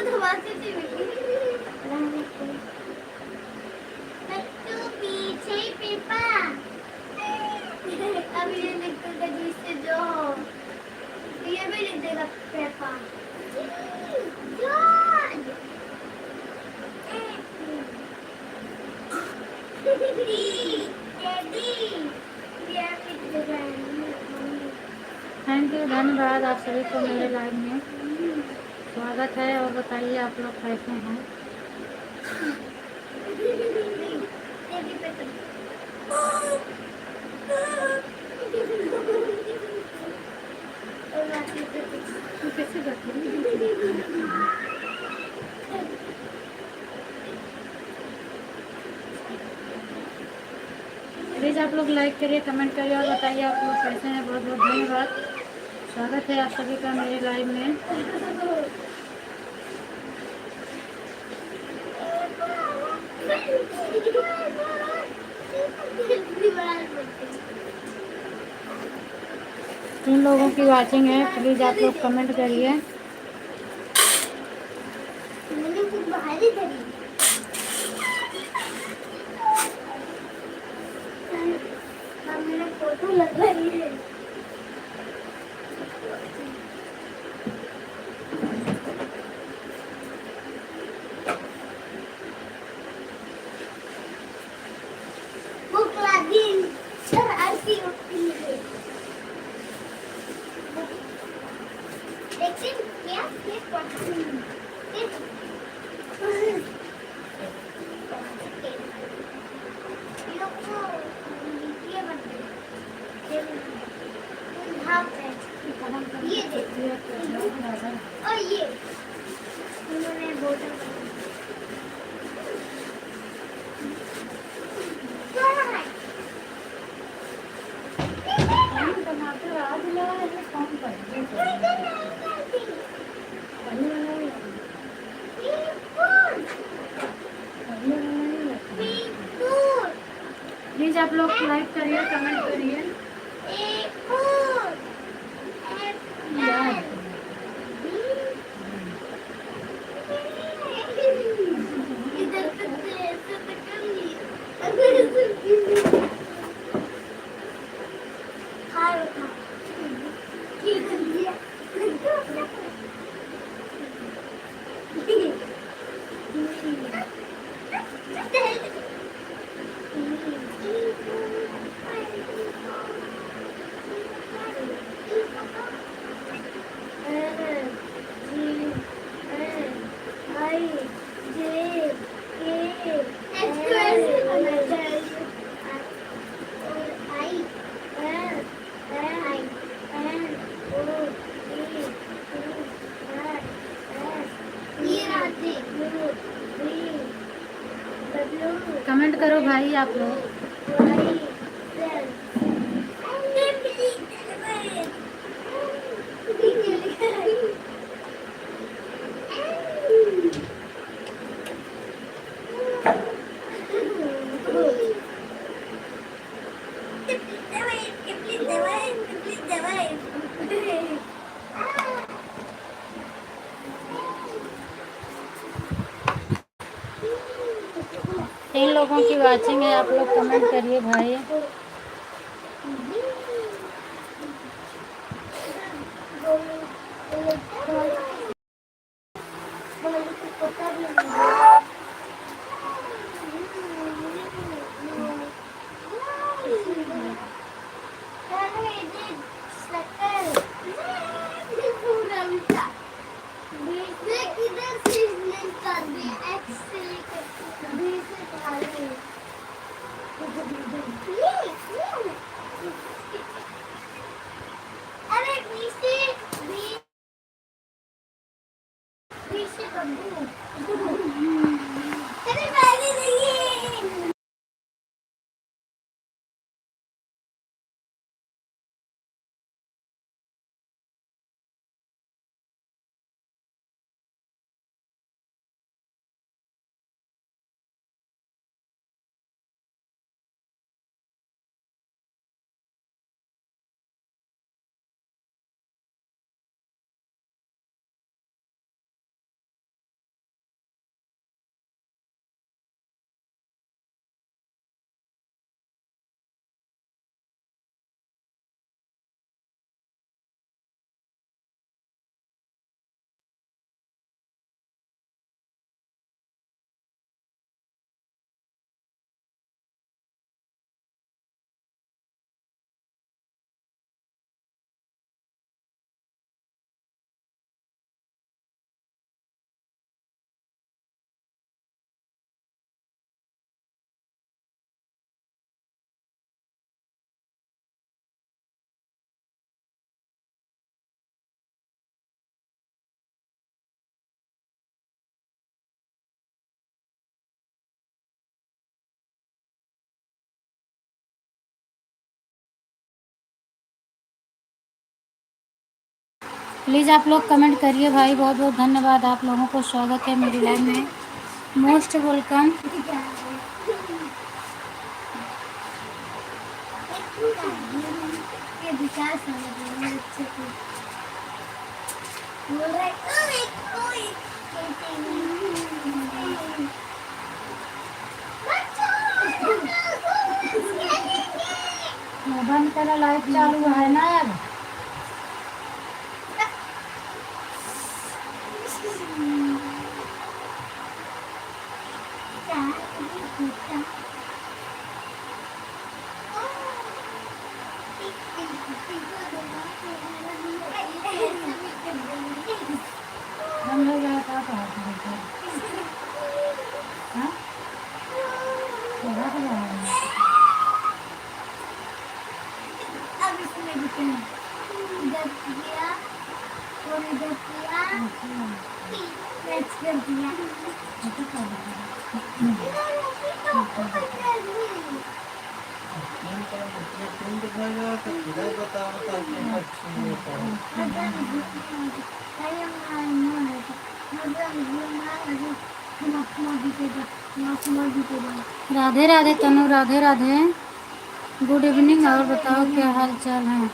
तो पीछे पेपा अब ये लिख देगा जिससे जो ये भी लिख देगा पेपा जॉर्ज थैंक यू, धन्यवाद आप सभी को मेरे लाइव में स्वागत है। और बताइए आप लोग कैसे हैं। कैसे प्लीज़ आप लोग लाइक करिए, कमेंट करिए और बताइए आप लोग कैसे हैं। बहुत बहुत धन्यवाद, स्वागत है आप सभी का मेरे लाइव में। जिन लोगों की वाचिंग है प्लीज़ आप लोग कमेंट करिए। मैंने कुछ बाहर ही करी मेरा फोटो लग रही है। भूख लगी आरती होती है लेकिन क्या ये पढ़ती ये और ये उन्होंने बोतल टमाटर आज लगा है कौन प्लीज आप लोग लाइक करिए, कमेंट करिए। कमेंट करो भाई आप लोग। इन लोगों की वाचिंग है, आप लोग कमेंट करिए भाई। प्लीज़ आप लोग कमेंट करिए भाई। बहुत बहुत धन्यवाद आप लोगों को। स्वागत है मेरी लाइव में। Most welcome. ये विकास है अच्छे से बोल रहा है ओए ओए बंद करो, लाइव चालू है ना अब। बंद हो गया था तो हाँ क्या कर रहा है? अब इसमें दिखना इधर किया और इधर किया मैच कर दिया ऐसा कर रहा है। राधे राधे तनु, राधे राधे। Good evening. और बताओ क्या हाल चाल है?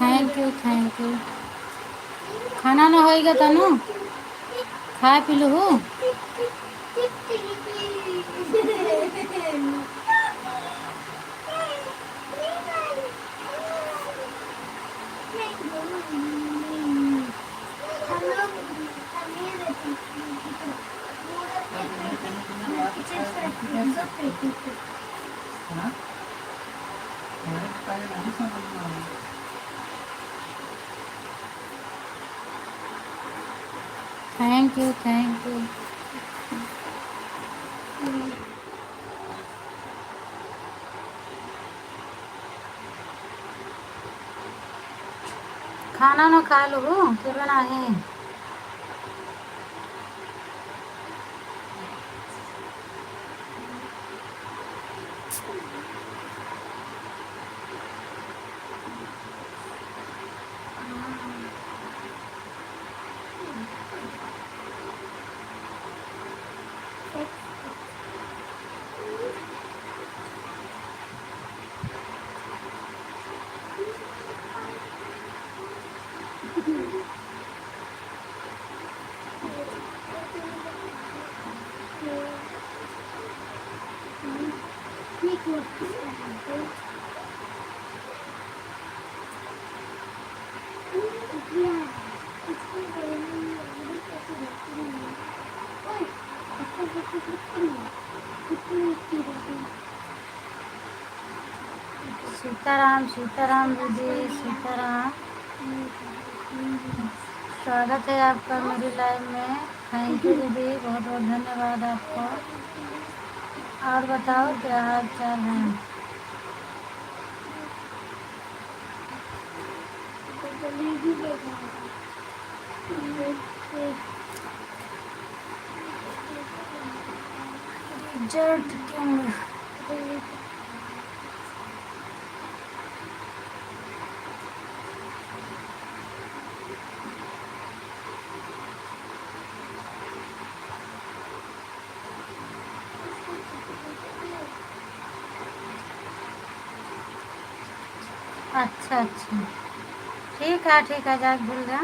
Thank you thank you. खाना ना होएगा तनु, खा पी लो। Thank you thank you. खाना ना खा लो क्या बना है? सीताराम सीताराम दीदी, सीताराम। स्वागत है आपका मेरी लाइव में। थैंक यू दीदी, बहुत बहुत धन्यवाद आपको। और बताओ क्या हाल चाल है? जट किंग। अच्छा अच्छा, ठीक है जाके भूल गया।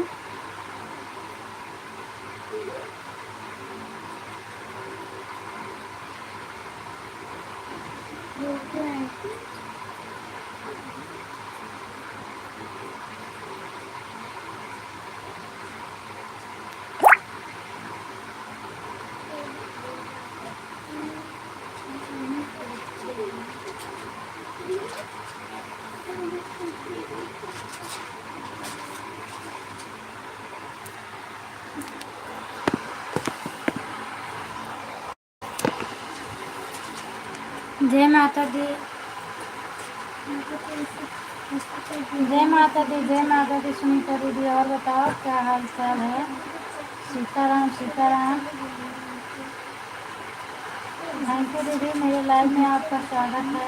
जय माता दी। जय माता दी सुनीता दीदी। और बताओ क्या हाल चाल है? सीताराम सीताराम। थैंक यू दीदी, मेरे लाइव में आपका स्वागत है।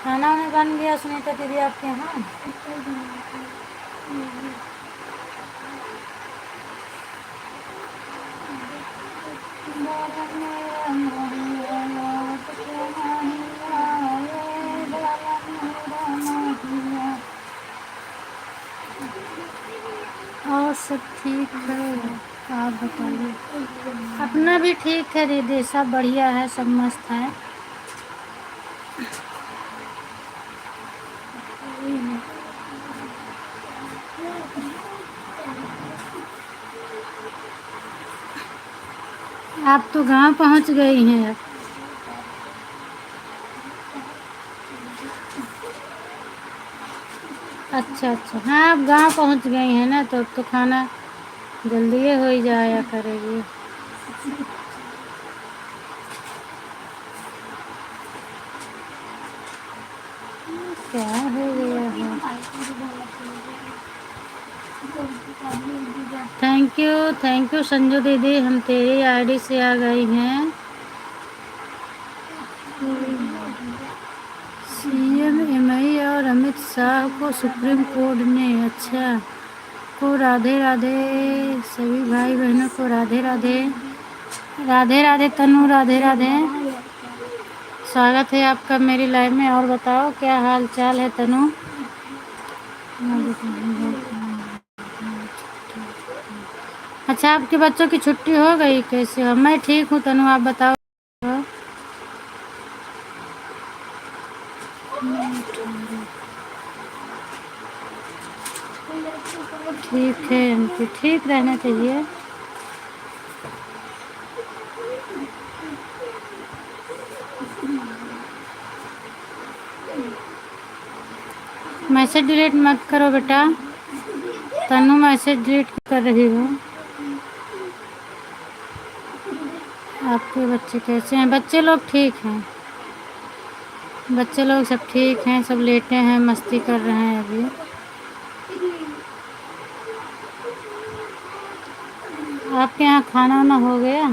खाना वाना बन गया सुनीता दीदी आपके यहाँ? और सब ठीक है, आप बताइए। अपना भी ठीक है दीदी, सब बढ़िया है, सब मस्त है। आप तो गांव पहुंच गई हैं। अच्छा अच्छा, हाँ आप गांव पहुंच गई हैं ना, तो अब तो खाना जल्दी हो ही जाया करेगी। क्या हो गया है? थैंक यू संजू दीदी, हम तेरी आईडी से आ गई हैं। सीएम एमआई और अमित शाह को सुप्रीम कोर्ट ने अच्छा को राधे राधे। सभी भाई बहनों को राधे राधे। राधे राधे तनु, राधे राधे। स्वागत है आपका मेरी लाइव में। और बताओ क्या हाल चाल है तनु? अच्छा, आपके बच्चों की छुट्टी हो गई? कैसे हो? मैं ठीक हूँ तनु, आप बताओ। ठीक है आंटी, ठीक रहना चाहिए। मैसेज डिलीट मत करो बेटा। तनु मैसेज डिलीट कर रही हो। आपके बच्चे कैसे हैं? बच्चे लोग ठीक हैं, बच्चे लोग सब ठीक हैं, सब लेटे हैं, मस्ती कर रहे हैं अभी। आपके यहाँ खाना वाना हो गया?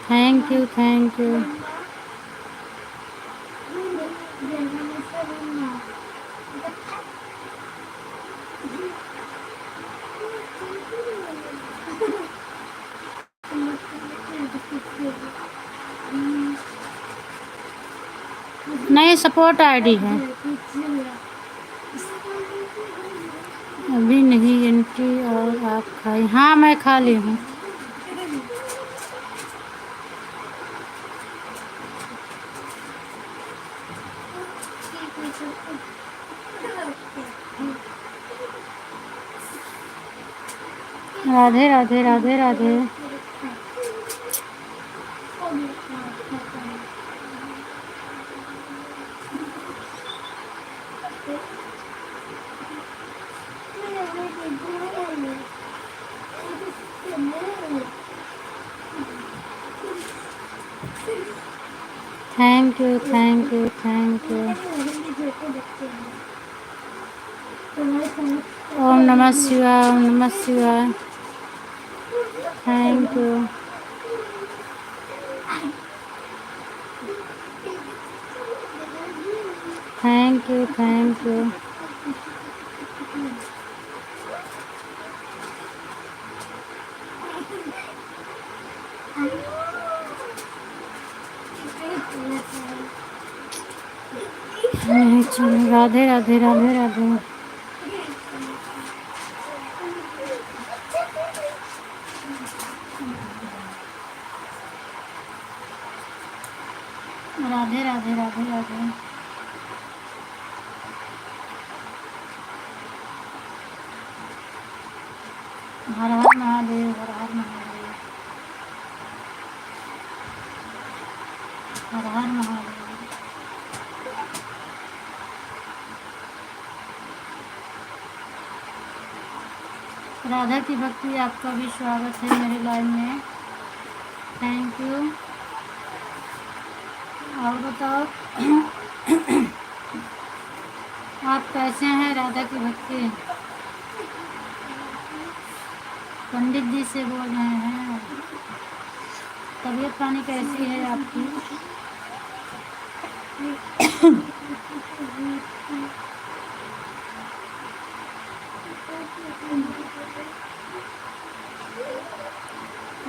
Thank you thank you. नहीं, सपोर्ट आईडी है। अभी नहीं आंटी। और आप खाई? हाँ मैं खा ली हूँ। Radhe Radhe Radhe Radhe. Thank you thank you thank you. ओम नमः शिवाय, ओम नमः शिवाय। Thank you. Thank you thank you. Radhe Radhe Radhe Radhe. Radhe Radhe Radhe Radhe. हर हर महादेव, हर हर महादेव, हर हर महादेव। राधा की भक्ति, आपका भी स्वागत है मेरे लाइव में। Thank you. और बताओ आप कैसे हैं? राधा की भक्ति पंडित जी से बोल रहे हैं। तबीयत पानी कैसी है आपकी?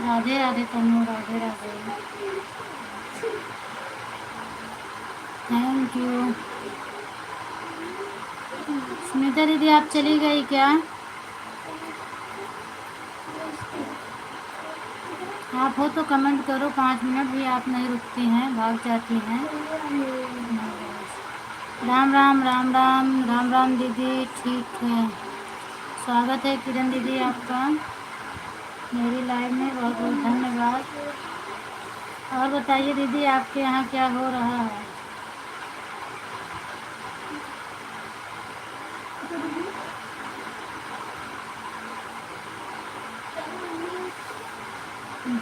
Radhe Radhe Tannu, Radhe Radhe, thank you. स्मिता दीदी आप चली गई क्या? आप हो तो कमेंट करो, 5 मिनट भी आप नहीं रुकती हैं, भाग जाती हैं। राम राम राम राम राम राम दीदी, ठीक है। स्वागत है किरण दीदी आपका मेरी लाइव में, बहुत बहुत धन्यवाद। और बताइए दीदी आपके यहाँ क्या हो रहा है?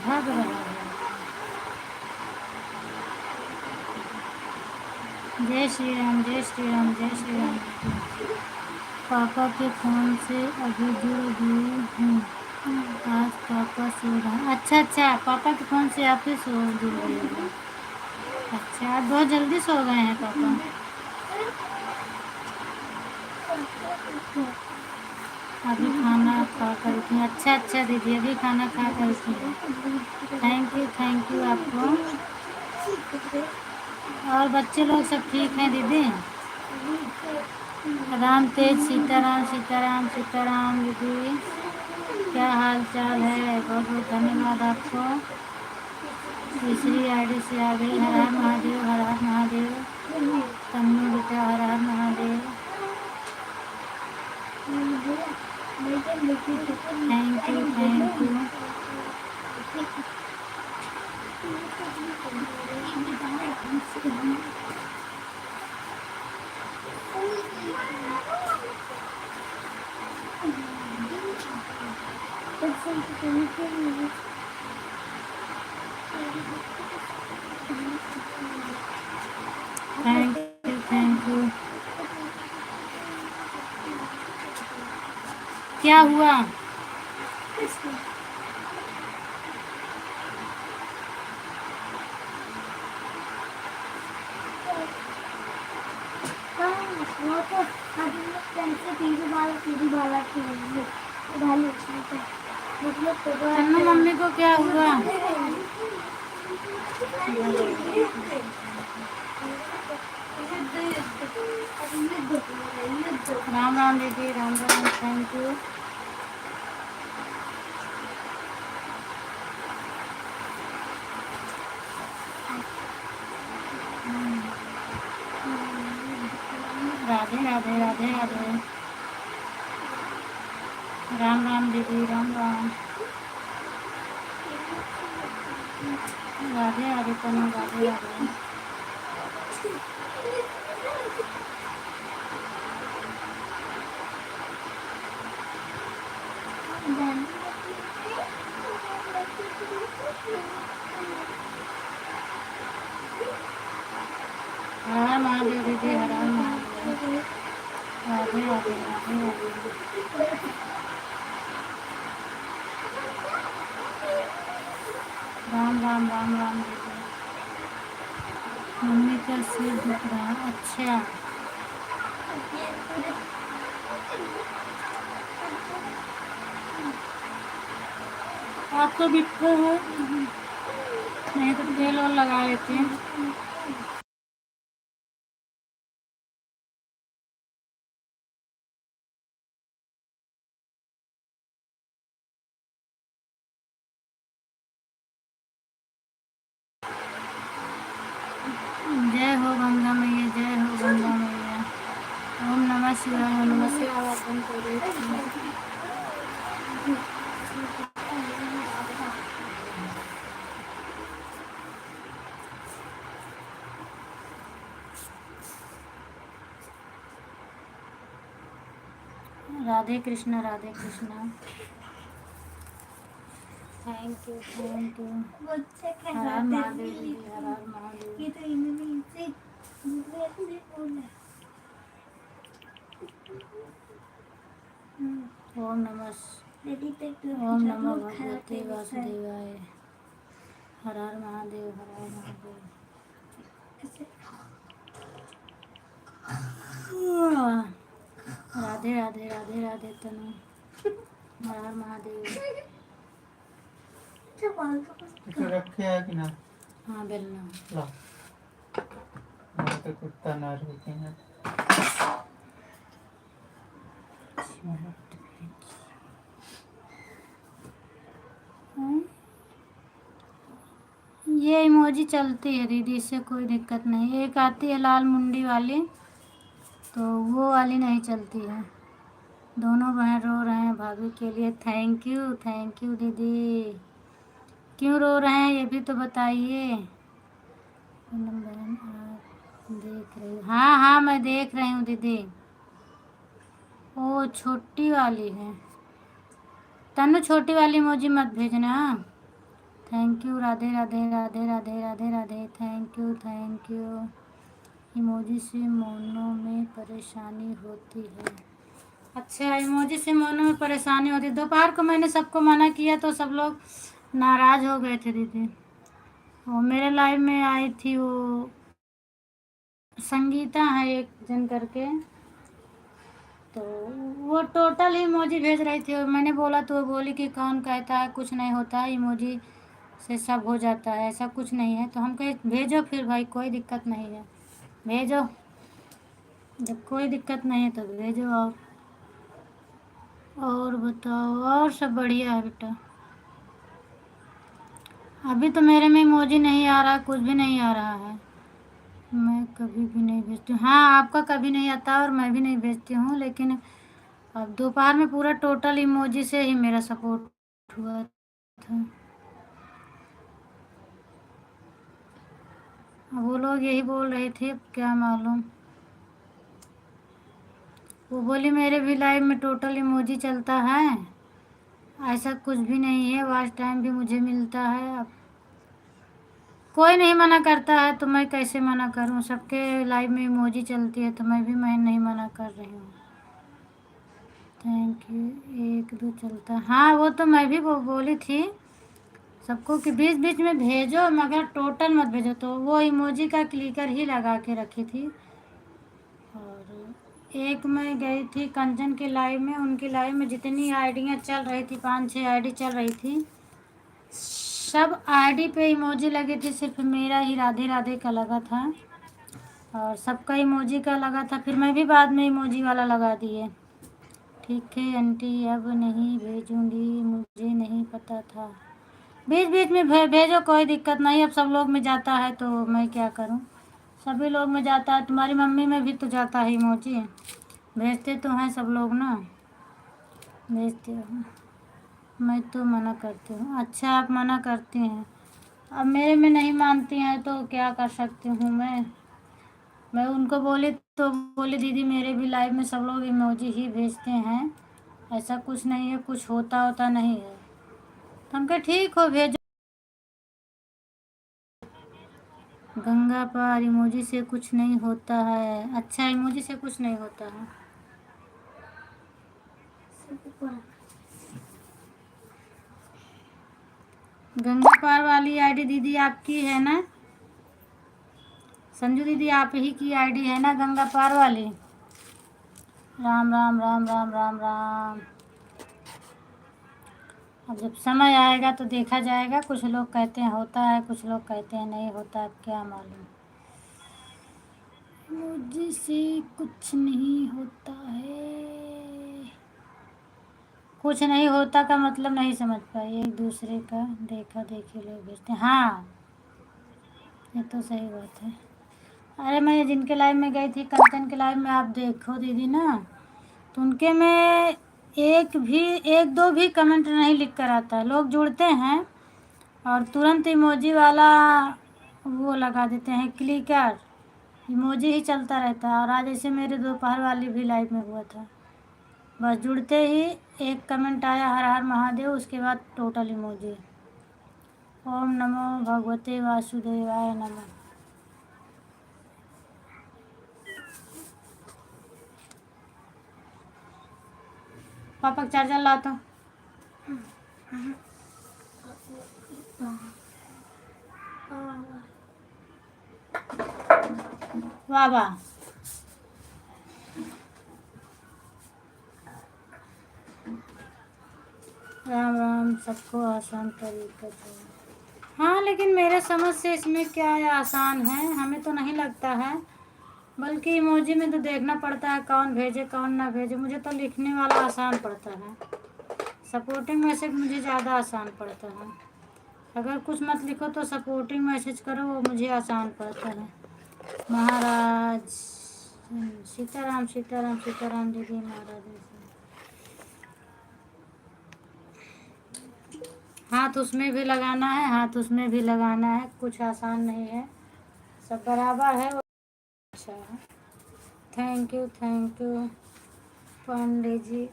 भाग रहा है। जय श्री राम, जय श्री राम, जय श्री राम। पापा के फ़ोन से अभी जुड़ गई हूँ, आज पापा सो रहा है। अच्छा अच्छा, पापा के फ़ोन से आप ही जुड़ गई हो। अच्छा, आज बहुत जल्दी सो गए हैं पापा। अभी खाना खा कर उठी। अच्छा अच्छा दीदी, अभी खाना खा कर उठी। थैंक यू आपको। और बच्चे लोग सब ठीक हैं दीदी? राम तेज, सीताराम सीताराम सीताराम दीदी, क्या हाल चाल है? बहुत बहुत धन्यवाद आपको। तीसरी आईडी से आ गई। हर हर महादेव, हर हर महादेव। तन्नू बेटा हर हर Mahadev, thank you thank you. Thank you. क्या हुआ? तन्नू मम्मी को क्या हुआ? राम राम दीदी, राम राम, थैंक यू। राधे राधे, राधे राधे, राम राम दीदी, राम राम, राधे राधे तनु, राधे राधे। हर हर महादेव दीदी, हर हर महादेव, राधे राधे, राधे राधे। राम राम राम राम दीदी। मम्मी का सिर दुख रहा है। अच्छा, आप तो बिट्ठे हो, नहीं तो तेल और लगा लेते हैं। जय हो गंगा मैया, जय हो गंगा मैया। ओम नमः शिवाय, ओम नमः शिवाय। Radhe Krishna, Radhe Krishna. Thank you, thank you. मुझसे हर हर महादेव दीदी, हर हर महादेव। ये तो इन्होंने इनसे मुझे बोला। ओम नमः दीदी पे तो ओम नमः भगवते वासुदेवाय। हर हर महादेव, हर हर महादेव। राधे राधे, राधे राधे तनु। हर हर महादेव। तो रखे है कि ना? हाँ बेलना। ला तो कुत्ता ना रुकेगा। ये इमोजी चलती है दीदी, इससे कोई दिक्कत नहीं। एक आती है लाल मुंडी वाली, तो वो वाली नहीं चलती है। दोनों बहन रो रहे हैं भाभी के लिए। थैंक यू दीदी। क्यों रो रहे हैं ये भी तो बताइए। पूनम बहन आप देख रही हो? हाँ हाँ मैं देख रही हूँ दीदी। ओ छोटी वाली है तनु, छोटी वाली इमोजी मत भेजना। Thank you, Radhe Radhe, Radhe Radhe, Radhe Radhe. Thank you. Emoji से मोनो में परेशानी होती है। अच्छा, इमोजी से मोनो में परेशानी होती है। दोपहर को मैंने सबको मना किया तो सब लोग नाराज़ हो गए थे दीदी। वो मेरे लाइव में आई थी, वो संगीता है एक जन करके, तो वो टोटल इमोजी भेज रही थी और मैंने बोला तो वो बोली कि कौन कहता है कुछ नहीं होता है, इमोजी से सब हो जाता है, ऐसा कुछ नहीं है। तो हम कहे भेजो फिर भाई, कोई दिक्कत नहीं है, भेजो। जब कोई दिक्कत नहीं है तो भेजो। और बताओ, और सब बढ़िया है बेटा। अभी तो मेरे में इमोजी नहीं आ रहा, कुछ भी नहीं आ रहा है। मैं कभी भी नहीं भेजती हूँ। हाँ आपका कभी नहीं आता और मैं भी नहीं भेजती हूँ, लेकिन अब दोपहर में पूरा टोटल इमोजी से ही मेरा सपोर्ट हुआ था। अब वो लोग यही बोल रहे थे, क्या मालूम। वो बोली मेरे भी लाइव में टोटल इमोजी चलता है, ऐसा कुछ भी नहीं है, वॉच टाइम भी मुझे मिलता है। अब कोई नहीं मना करता है तो मैं कैसे मना करूं। सबके लाइव में इमोजी चलती है तो मैं नहीं मना कर रही हूँ। Thank you. एक दो चलता है, हाँ वो तो मैं भी वो बोली थी सबको कि बीच बीच में भेजो मगर टोटल मत भेजो, तो वो इमोजी का क्लिकर ही लगा के रखी थी। और एक मैं गई थी कंचन के लाइव में, उनकी लाइव में जितनी आईडियाँ चल रही थी, 5-6 आईडी चल रही थी, सब आईडी पे इमोजी लगी थी, सिर्फ मेरा ही राधे राधे का लगा था और सबका इमोजी का लगा था। फिर मैं भी बाद में इमोजी वाला लगा दिए। ठीक है आंटी, अब नहीं भेजूंगी, मुझे नहीं पता था। बीच बीच में भेजो, कोई दिक्कत नहीं। अब सब लोग में जाता है तो मैं क्या करूं, सभी लोग में जाता है। तुम्हारी मम्मी में भी तो जाता है इमोजी, भेजते तो हैं सब लोग ना, भेजते हो। मैं तो मना करती हूँ। अच्छा आप मना करती हैं, अब मेरे में नहीं मानती हैं तो क्या कर सकती हूँ मैं उनको बोली तो बोली दीदी मेरे भी लाइव में सब लोग इमोजी ही भेजते हैं, ऐसा कुछ नहीं है, कुछ होता नहीं है। तो हम कहे ठीक हो भेजो। गंगा पार इमोजी से कुछ नहीं होता है। अच्छा इमोजी से कुछ नहीं होता है। गंगा पार वाली आईडी दीदी आपकी है ना संजू दीदी, आप ही की आईडी है ना गंगा पार वाली। राम राम राम राम राम राम। अब जब समय आएगा तो देखा जाएगा। कुछ लोग कहते हैं होता है, कुछ लोग कहते हैं नहीं होता, अब क्या मालूम। मुझे से कुछ नहीं होता है। कुछ नहीं होता का मतलब नहीं समझ पाई। एक दूसरे का देखा देखी लोग भेजते हैं, हाँ ये तो सही बात है। अरे मैं जिनके लाइव में गई थी कंचन के लाइव में, आप देखो दीदी ना, तो उनके में एक दो भी कमेंट नहीं लिख कर आता। लोग जुड़ते हैं और तुरंत इमोजी वाला वो लगा देते हैं, क्लिकर इमोजी ही चलता रहता है। और आज ऐसे मेरे दोपहर वाली भी लाइव में हुआ था, बस जुड़ते ही एक कमेंट आया हर हर महादेव, उसके बाद टोटल इमोजी। ओम नमो भगवते वासुदेवाय नमः। पापा का चार्जर लाता हूँ। वाह वाह, राम राम, सबको आसान तरीका से। हाँ, लेकिन मेरे समझ से इसमें क्या है, आसान है, हमें तो नहीं लगता है। बल्कि इमोजी में तो देखना पड़ता है कौन भेजे कौन ना भेजे। मुझे तो लिखने वाला आसान पड़ता है, सपोर्टिंग मैसेज मुझे ज़्यादा आसान पड़ता है। अगर कुछ मत लिखो तो सपोर्टिंग मैसेज करो, वो मुझे आसान पड़ता है। महाराज सीताराम सीताराम सीताराम दीदी महाराज। हाथ उसमें भी लगाना है, हाथ उसमें भी लगाना है, कुछ आसान नहीं है, सब बराबर है। अच्छा है, थैंक यू पंडित जी।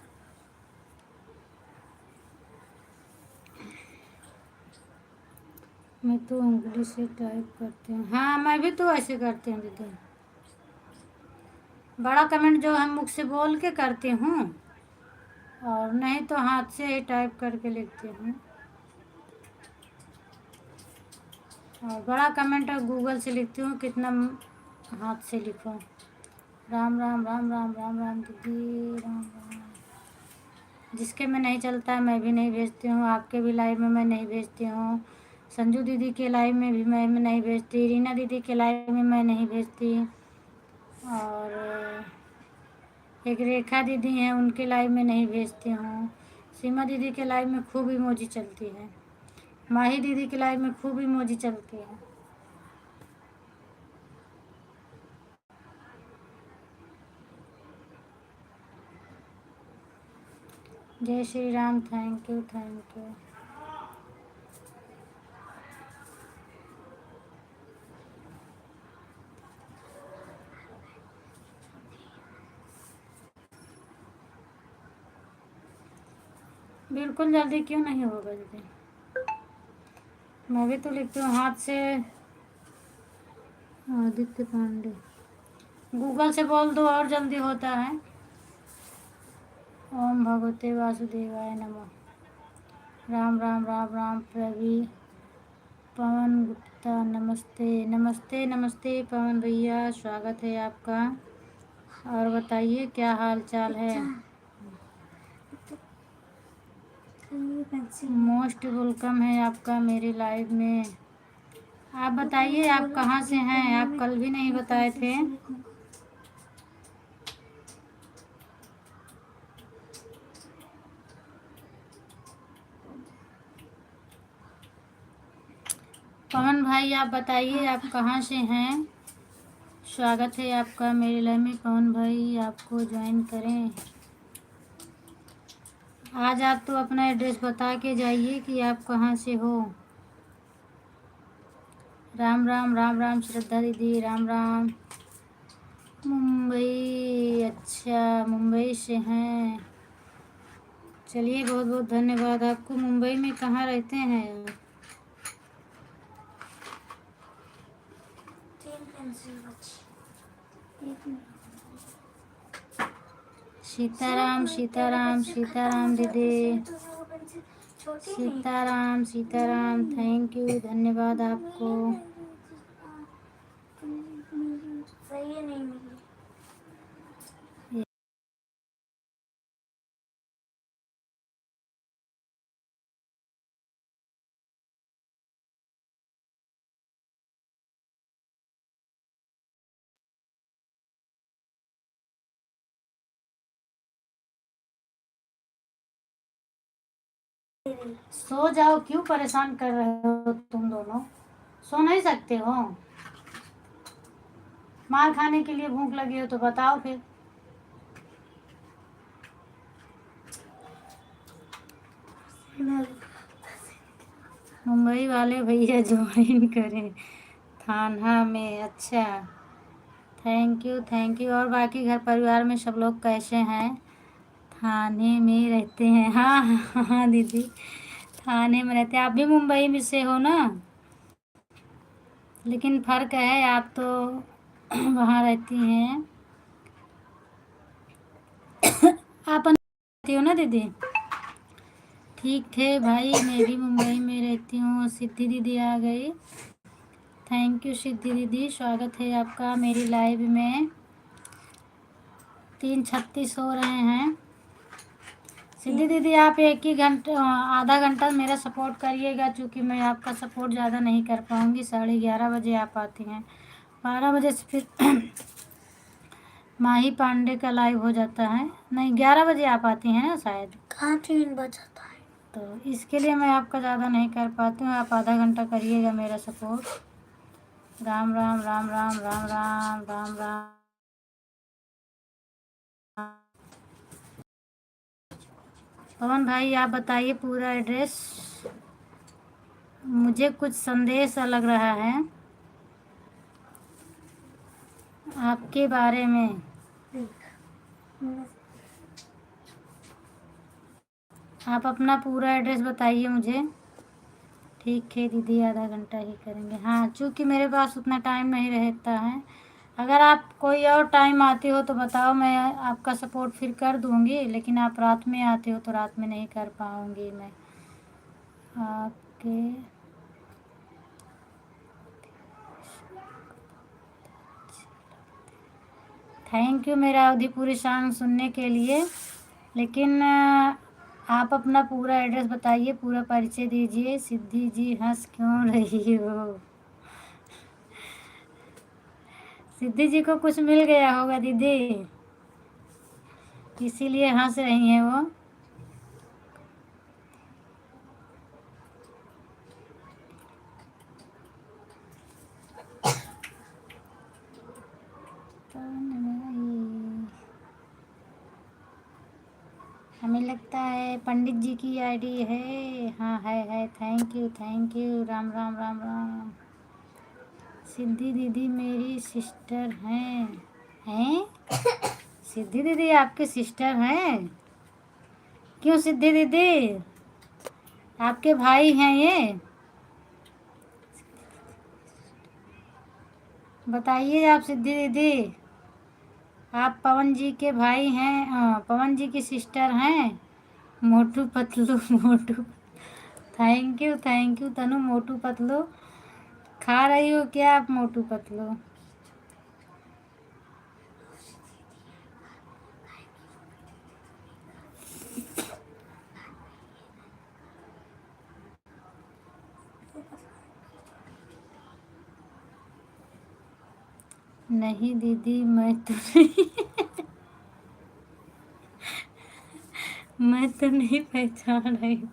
मैं तो उंगली से टाइप करती हूँ। हाँ, मैं भी तो ऐसे करती हूँ दीदी। बड़ा कमेंट जो है मुख से बोल के करती हूँ, और नहीं तो हाथ से ही टाइप करके लिखती हूँ। और बड़ा कमेंट गूगल से लिखती हूँ, कितना हाथ से लिखो। राम राम राम राम राम राम दीदी, राम राम। जिसके में नहीं चलता है मैं भी नहीं भेजती हूँ, आपके भी लाइव में मैं नहीं भेजती हूँ, संजू दीदी के लाइव में भी मैं नहीं भेजती, रीना दीदी के लाइव में मैं नहीं भेजती, और एक रेखा दीदी हैं उनके लाइव में नहीं भेजती हूँ। सीमा दीदी के लाइव में खूब इमोजी चलती है, माही दीदी के लाइव में खूब इमोजी चलती है। जय श्री राम, थैंक यू। बिल्कुल जल्दी क्यों नहीं होगा दीदी, मैं भी तो लिखती हूँ हाथ से। आदित्य पांडे, गूगल से बोल दो और जल्दी होता है। ओम भगवते वासुदेवाय नमः। राम राम राम राम। प्रवी पवन गुप्ता, नमस्ते नमस्ते नमस्ते पवन भैया, स्वागत है आपका। और बताइए क्या हाल चाल है। मोस्ट वेलकम है आपका मेरे लाइव में। आप बताइए आप कहाँ से हैं, आप कल भी नहीं बताए थे। पवन भाई आप बताइए आप कहाँ से हैं, स्वागत है आपका मेरे लाइव में। पवन भाई आपको ज्वाइन करें। आज आप तो अपना एड्रेस बता के जाइए कि आप कहाँ से हो। राम राम राम राम श्रद्धा दीदी, राम राम। मुंबई, अच्छा मुंबई से हैं, चलिए बहुत बहुत धन्यवाद आपको। मुंबई में कहाँ रहते हैं आप? सीताराम सीताराम सीताराम दीदी, सीताराम सीताराम, थैंक यू, धन्यवाद आपको। सही है नहीं मिली। सो जाओ, क्यों परेशान कर रहे हो तुम दोनों, सो नहीं सकते हो। मार खाने के लिए भूख लगी हो तो बताओ फिर। मुंबई वाले भैया ज्वाइन करें थाना में। अच्छा, थैंक यू। और बाकी घर परिवार में सब लोग कैसे हैं? थाने में रहते हैं? हाँ हाँ हाँ दीदी, थाने में रहते हैं। आप भी मुंबई में से हो ना? लेकिन फ़र्क है, आप तो वहाँ रहती हैं। आप रहती हो ना दीदी? ठीक थे भाई, मैं भी मुंबई में रहती हूँ। सिद्धि दीदी आ गई। थैंक यू सिद्धि दीदी, स्वागत है आपका मेरी लाइव में। 3:36 हो रहे हैं। सिद्धि दीदी आप एक ही घंटे आधा घंटा मेरा सपोर्ट करिएगा, क्योंकि मैं आपका सपोर्ट ज़्यादा नहीं कर पाऊँगी। 11:30 बजे आप आती हैं, 12 बजे से फिर माही पांडे का लाइव हो जाता है। नहीं, 11 बजे आप आती हैं ना शायद। कहाँ 3 बज जाता है? तो इसके लिए मैं आपका ज़्यादा नहीं कर पाती हूँ। आप आधा घंटा करिएगा मेरा सपोर्ट। राम राम राम राम राम राम राम राम। पवन भाई आप बताइए पूरा एड्रेस। मुझे कुछ संदेश सा लग रहा है आपके बारे में। आप अपना पूरा एड्रेस बताइए मुझे। ठीक है दीदी, आधा घंटा ही करेंगे। हाँ, चूँकि मेरे पास उतना टाइम नहीं रहता है। अगर आप कोई और टाइम आती हो तो बताओ, मैं आपका सपोर्ट फिर कर दूँगी। लेकिन आप रात में आते हो तो रात में नहीं कर पाऊँगी मैं आपके। थैंक यू मेरा अवधीपुरी सॉन्ग सुनने के लिए। लेकिन आप अपना पूरा एड्रेस बताइए, पूरा परिचय दीजिए। सिद्धि जी हंस क्यों रही हो? सिद्धि जी को कुछ मिल गया होगा दीदी, इसीलिए हंस रही हैं वो। हमें लगता है पंडित जी की आईडी है। हाँ है। Thank you. राम राम राम राम। सिद्धि दीदी मेरी सिस्टर हैं? सिद्धि दीदी आपके सिस्टर हैं? क्यों सिद्धि दीदी, आपके भाई हैं ये? बताइए आप सिद्धि दीदी, आप पवन जी के भाई हैं? पवन जी की सिस्टर हैं? मोटू पतलू मोटू। थैंक यू तनु। मोटू पतलू खा रही हो क्या आप? मोटू पतलू नहीं दीदी, मैं तो नहीं मैं तो नहीं पहचान रही हूँ।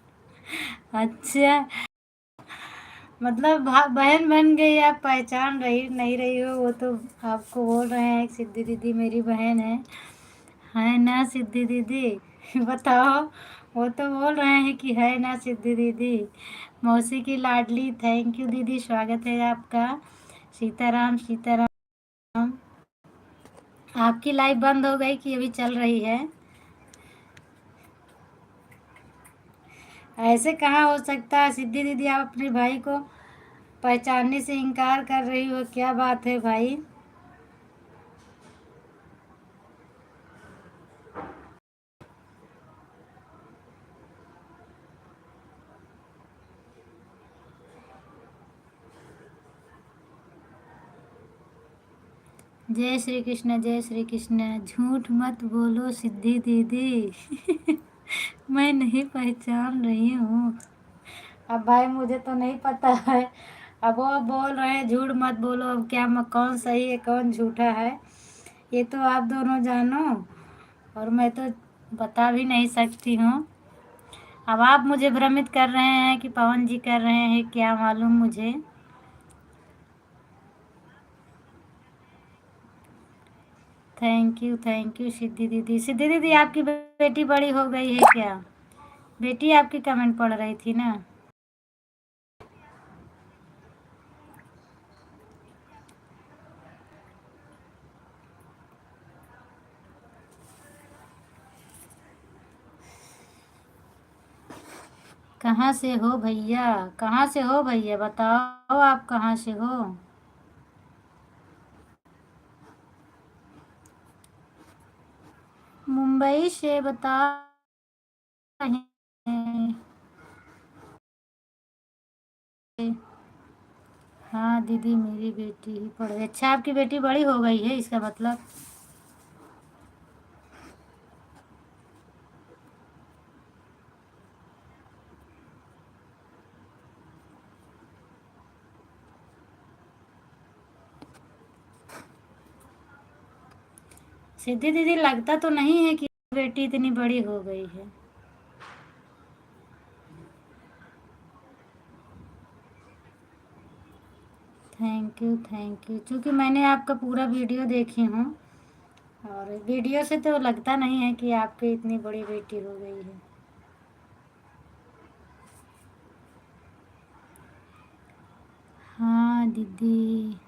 अच्छा, मतलब बहन बन गई, आप पहचान रही नहीं रही हो? वो तो आपको बोल रहे हैं सिद्धि दीदी मेरी बहन है ना सिद्धि दीदी? बताओ, वो तो बोल रहे हैं कि है ना सिद्धि दीदी? मौसी की लाडली। थैंक यू दीदी, स्वागत है आपका। सीताराम सीताराम। आपकी लाइव बंद हो गई कि अभी चल रही है? ऐसे कहाँ हो सकता है सिद्धि दीदी, आप अपने भाई को पहचानने से इनकार कर रही हो? क्या बात है भाई? जय श्री कृष्ण, जय श्री कृष्ण। झूठ मत बोलो सिद्धि दीदी मैं नहीं पहचान रही हूँ। अब भाई मुझे तो नहीं पता है। अब वो बोल रहे हैं झूठ मत बोलो। अब क्या कौन सही है कौन झूठा है, ये तो आप दोनों जानो, और मैं तो बता भी नहीं सकती हूँ। अब आप मुझे भ्रमित कर रहे हैं कि पवन जी कर रहे हैं, क्या मालूम मुझे। थैंक यू सिद्धि दीदी। सिद्धि दीदी आपकी बेटी बड़ी हो गई है क्या? बेटी आपकी कमेंट पढ़ रही थी ना। कहाँ से हो भैया, कहाँ से हो भैया, बताओ आप कहाँ से हो। मुंबई से बता रहे हैं। हाँ दीदी, मेरी बेटी ही पढ़ रही। अच्छा, आपकी बेटी बड़ी हो गई है इसका मतलब। सिद्धि दीदी, लगता तो नहीं है कि बेटी इतनी बड़ी हो गई है। थैंक यू, क्योंकि मैंने आपका पूरा वीडियो देखी हूँ, और वीडियो से तो लगता नहीं है कि आपकी इतनी बड़ी बेटी हो गई है। हाँ दीदी,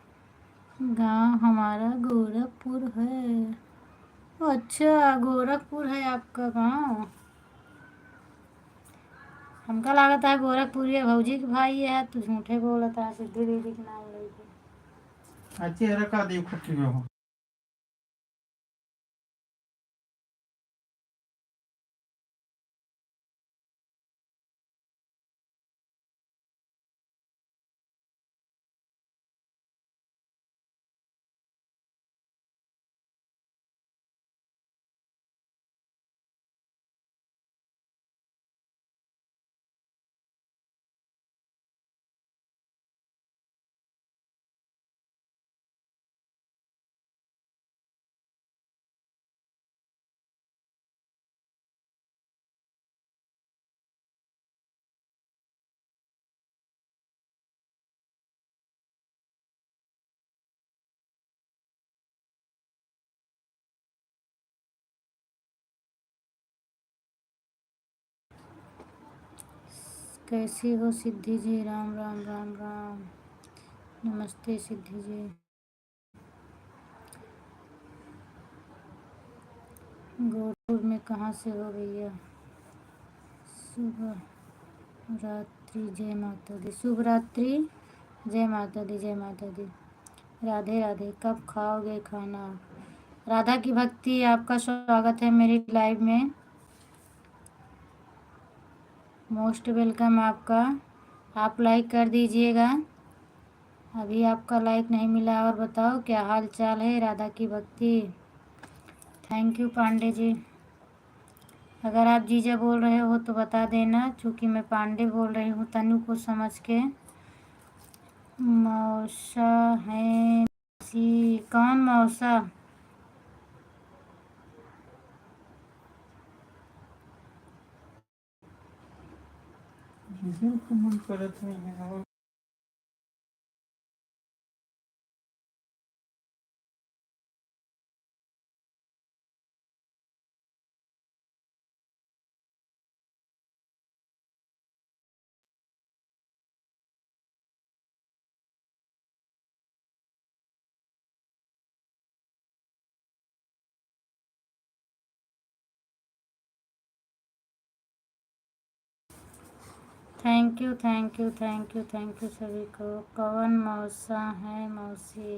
गांव हमारा गोरखपुर है। अच्छा, गोरखपुर है आपका गांव। हमका लागत है गोरखपुरी भौजी के भाई है, तो झूठे बोलता है, सिद्धि दीदी के नाम लेके। चेहरा का देव खुट्टी में हो। कैसी हो सिद्धि जी, राम राम राम राम। नमस्ते सिद्धि जी। गोरखपुर में कहाँ से हो भैया। शुभ रात्रि, जय माता दी। शुभ रात्रि, जय माता दी, जय माता दी। राधे राधे। कब खाओगे खाना। राधा की भक्ति, आपका स्वागत है मेरी लाइव में। मोस्ट वेलकम आपका। आप लाइक कर दीजिएगा, अभी आपका लाइक नहीं मिला। और बताओ क्या हाल चाल है राधा की भक्ति। Thank you Pandey ji. अगर आप जीजा बोल रहे हो तो बता देना, क्योंकि मैं पांडे बोल रही हूँ तनु को समझ के। मौसा है सी, कौन मौसा। जीजू को मन करत है। Thank you thank you thank you thank you सभी को। कौन मौसा है मौसी।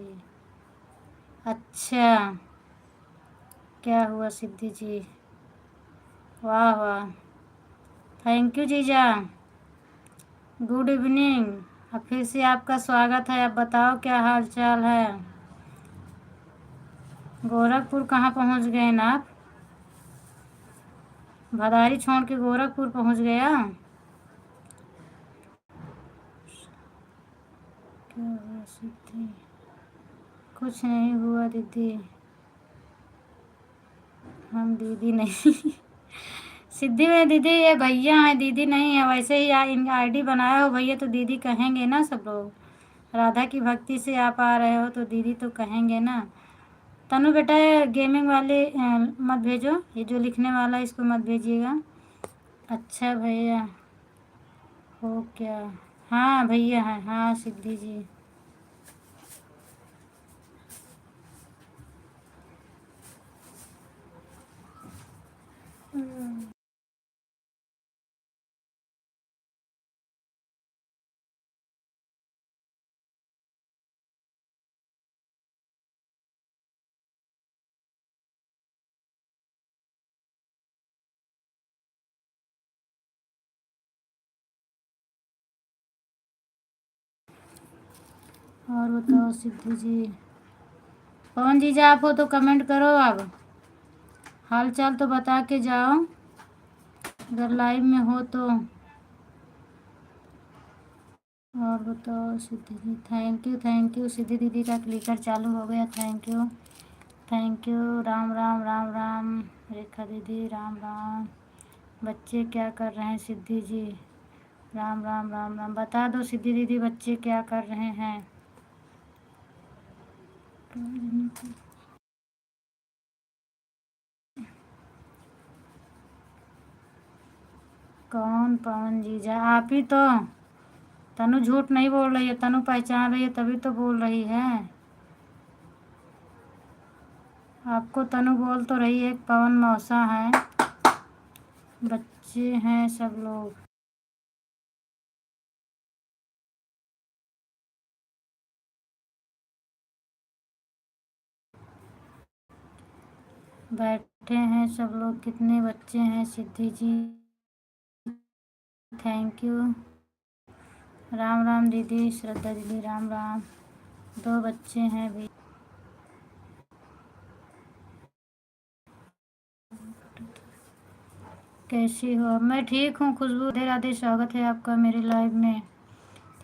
अच्छा, क्या हुआ सिद्धि जी। वाह वाह, थैंक यू जीजा। Good evening. अब फिर से आपका स्वागत है। अब बताओ क्या हाल चाल है। गोरखपुर कहाँ पहुँच गए ना आप। भदारी छोड़ के गोरखपुर पहुँच गया। क्या हुआ सिद्धि। कुछ नहीं हुआ दीदी, हम दीदी नहीं सिद्धि में दीदी ये भैया हैं, दीदी नहीं है। वैसे ही इनका आईडी बनाया हो भैया तो दीदी कहेंगे ना सब लोग। राधा की भक्ति से आप आ रहे हो तो दीदी तो कहेंगे ना। तनु बेटा, गेमिंग वाले मत भेजो, ये जो लिखने वाला है इसको मत भेजिएगा। अच्छा भैया हो क्या? हाँ भैया है, हाँ सिद्धि जी। और बताओ सिद्धि जी। पवन जीजा आप हो तो कमेंट करो, अब हाल चाल तो बता के जाओ अगर लाइव में हो तो। और बताओ सिद्धि जी। थैंक यू सिद्धि दीदी का क्लिकर चालू हो गया, थैंक यू। राम राम राम राम रेखा दीदी, राम राम। बच्चे क्या कर रहे हैं सिद्धि जी? राम राम राम राम। बता दो सिद्धि दीदी बच्चे क्या कर रहे हैं? कौन पवन जीजा? आप ही तो। तनु झूठ नहीं बोल रही है, तनु पहचान रही है तभी तो बोल रही है। आपको तनु बोल तो रही है पवन मौसा है। बच्चे हैं सब लोग। बैठे हैं सब लोग। कितने बच्चे हैं सिद्धि जी? Thank you. राम राम दीदी, श्रद्धा दीदी, राम राम। 2 बच्चे हैं भी। कैसी हो? मैं ठीक हूँ खुशबू। राधे राधे, स्वागत है आपका मेरे लाइव में।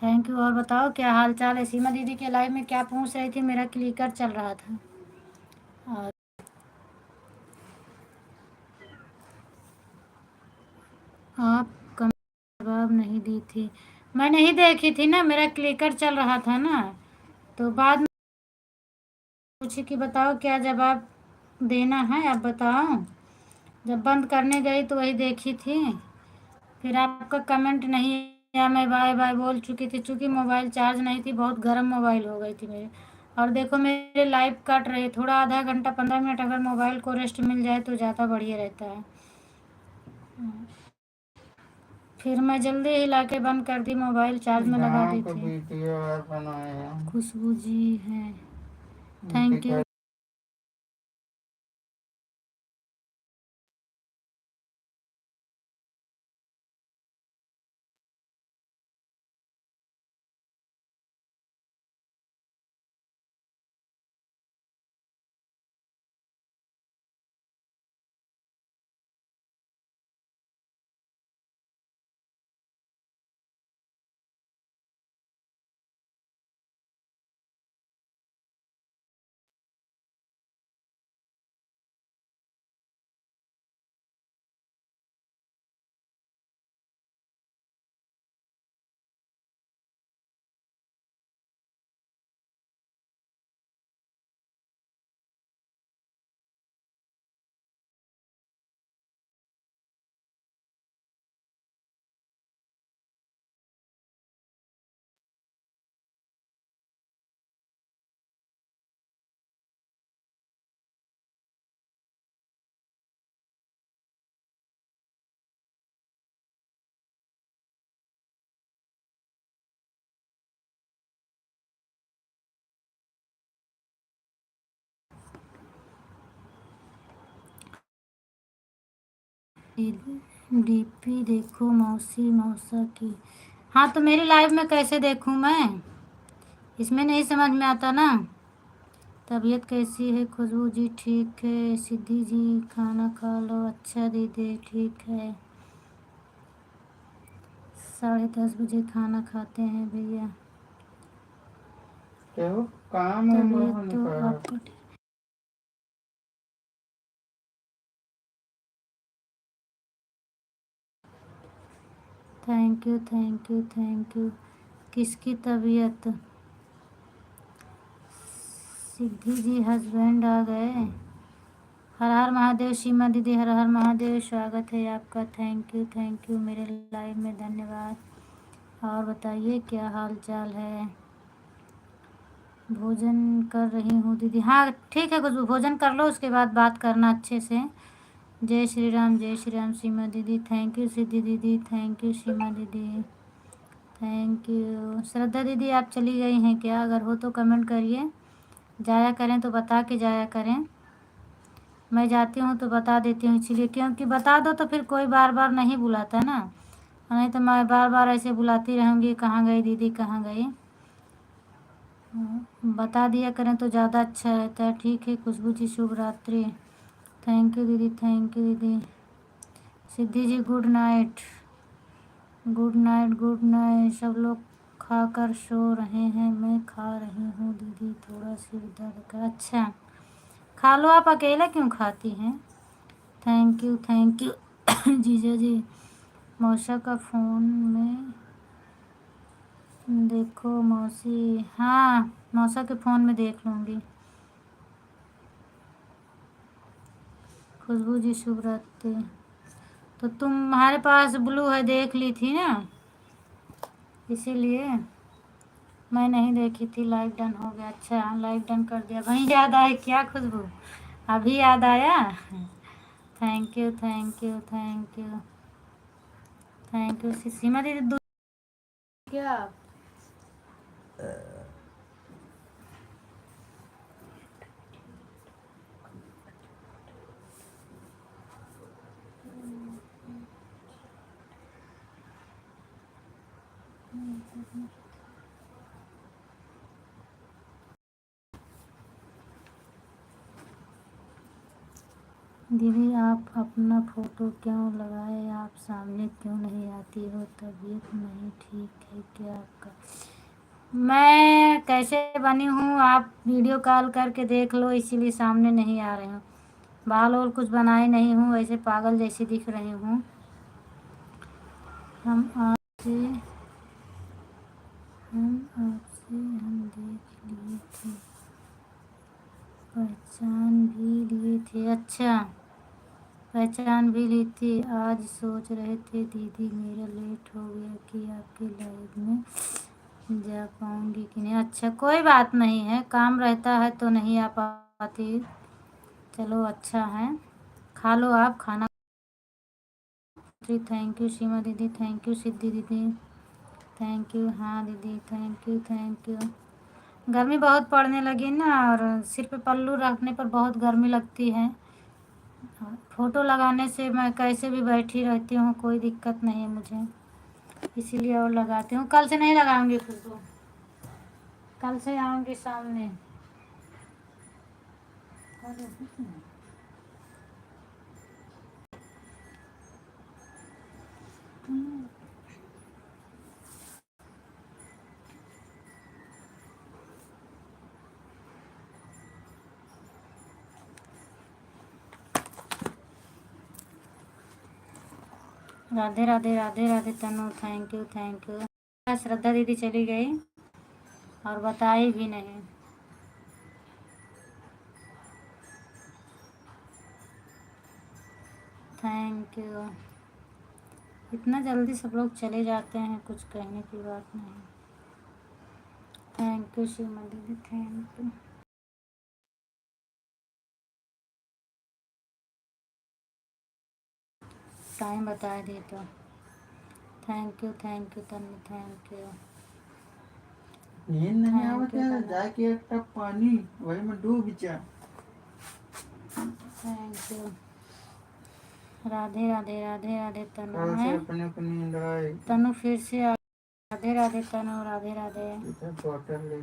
Thank you. और बताओ क्या हाल चाल है? सीमा दीदी के लाइव में क्या पूछ रही थी? मेरा क्लिकर चल रहा था। और आप कम जवाब नहीं दी थी। मैं नहीं देखी थी ना, मेरा क्लिकर चल रहा था ना, तो बाद में पूछी कि बताओ क्या जवाब देना है, आप बताओ। जब बंद करने गई तो वही देखी थी। फिर आपका कमेंट नहीं आया, मैं बाय बाय बोल चुकी थी। चूँकि मोबाइल चार्ज नहीं थी, बहुत गर्म मोबाइल हो गई थी मेरे। और देखो मेरे लाइव कट रही, थोड़ा आधा घंटा 15 मिनट अगर मोबाइल को रेस्ट मिल जाए तो ज़्यादा बढ़िया रहता है। फिर मैं जल्दी ही लाके बंद कर दी, मोबाइल चार्ज में लगा दी थी। वीडियो और बनाए हैं। खुशबू जी हैं, थैंक यू। डीपी देखो मौसी मौसा की। हाँ तो मेरी लाइव में कैसे देखूँ मैं? इसमें नहीं समझ में आता ना। तबीयत कैसी है खुशबू जी? ठीक है। सिद्धि जी खाना खा लो। अच्छा दीदी ठीक है। 10:30 बजे खाना खाते हैं भैया। तो काम है तबीयत मोहन तो का। आपका ठीक? Thank you. किसकी तबीयत? सिद्धि जी हस्बैंड आ गए। हर हर महादेव। सीमा दीदी हर हर महादेव, स्वागत है आपका। थैंक यू मेरे लाइव में, धन्यवाद। और बताइए क्या हाल चाल है। भोजन कर रही हूँ दीदी। हाँ ठीक है, कुछ भोजन कर लो, उसके बाद बात करना अच्छे से। जय श्री राम, जय श्री राम सीमा दीदी। थैंक यू सिद्धि दीदी, थैंक यू सीमा दीदी, थैंक यू। श्रद्धा दीदी आप चली गई हैं क्या? अगर हो तो कमेंट करिए। जाया करें तो बता के जाया करें। मैं जाती हूँ तो बता देती हूँ, इसीलिए, क्योंकि बता दो तो फिर कोई बार बार नहीं बुलाता ना, नहीं तो मैं बार बार ऐसे बुलाती रहूँगी, कहाँ गई दीदी, कहाँ गई। बता दिया करें तो ज़्यादा अच्छा रहता है। ठीक है खुशबू जी, शुभ रात्रि। थैंक यू दीदी, थैंक यू दीदी। Siddhi ji good night, good night, good night. सब लोग खाकर सो रहे हैं, मैं खा रही हूँ दीदी, थोड़ा सिर दर्द का। अच्छा खा लो, आप अकेले क्यों खाती हैं। थैंक यू जीजा जी। मौसा का फ़ोन में देखो मौसी, हाँ मौसा के फ़ोन में देख लूँगी। खुशबू जी शुभ रात्रि। तो तुम्हारे पास ब्लू है, देख ली थी ना, इसीलिए मैं नहीं देखी थी। लाइव डन हो गया। अच्छा लाइव डन कर दिया। वहीं याद आया क्या खुशबू, अभी याद आया। Thank you thank you thank you thank you. Seema दीदी क्या दीदी आप अपना फ़ोटो क्यों लगाए, आप सामने क्यों नहीं आती हो, तबीयत नहीं ठीक है क्या आपका। मैं कैसे बनी हूँ आप वीडियो कॉल करके देख लो, इसीलिए सामने नहीं आ रही हूँ। बाल और कुछ बनाए नहीं हूँ, ऐसे पागल जैसी दिख रही हूँ। हम आपसे हम देख लिए थे, पहचान भी लिए थे। अच्छा पहचान भी ली थी। आज सोच रहे थे दीदी मेरा लेट हो गया कि आपके लाइव में जा पाऊँगी कि नहीं। अच्छा कोई बात नहीं है, काम रहता है तो नहीं आ पाती। चलो अच्छा है, खा लो आप खाना। थैंक यू सीमा दीदी, थैंक यू सिद्धि दीदी, थैंक यू। हाँ दीदी थैंक यू। गर्मी बहुत पड़ने लगी ना, और सिर पे पल्लू रखने पर बहुत गर्मी लगती है। फ़ोटो लगाने से मैं कैसे भी बैठी रहती हूँ, कोई दिक्कत नहीं है मुझे, इसीलिए और लगाती हूँ। कल से नहीं लगाऊंगी खुशबू, कल से आऊँगी सामने। Radhe Radhe Radhe Radhe Tanu, thank you. श्रद्धा दीदी चली गई और बताई भी नहीं। Thank you. इतना जल्दी सब लोग चले जाते हैं, कुछ कहने की बात नहीं। थैंक यू सीमा दीदी, थैंक यू। टाइम बता दी तो thank you Tanu, thank you. नींद नहीं आवत है, जाके एक टप पानी वही में डूब जा। Thank you. राधे राधे राधे राधे तनु कल से है। अपने को नींद आए। तनु फिर से राधे राधे तनु, राधे राधे। इधर बॉटल ले।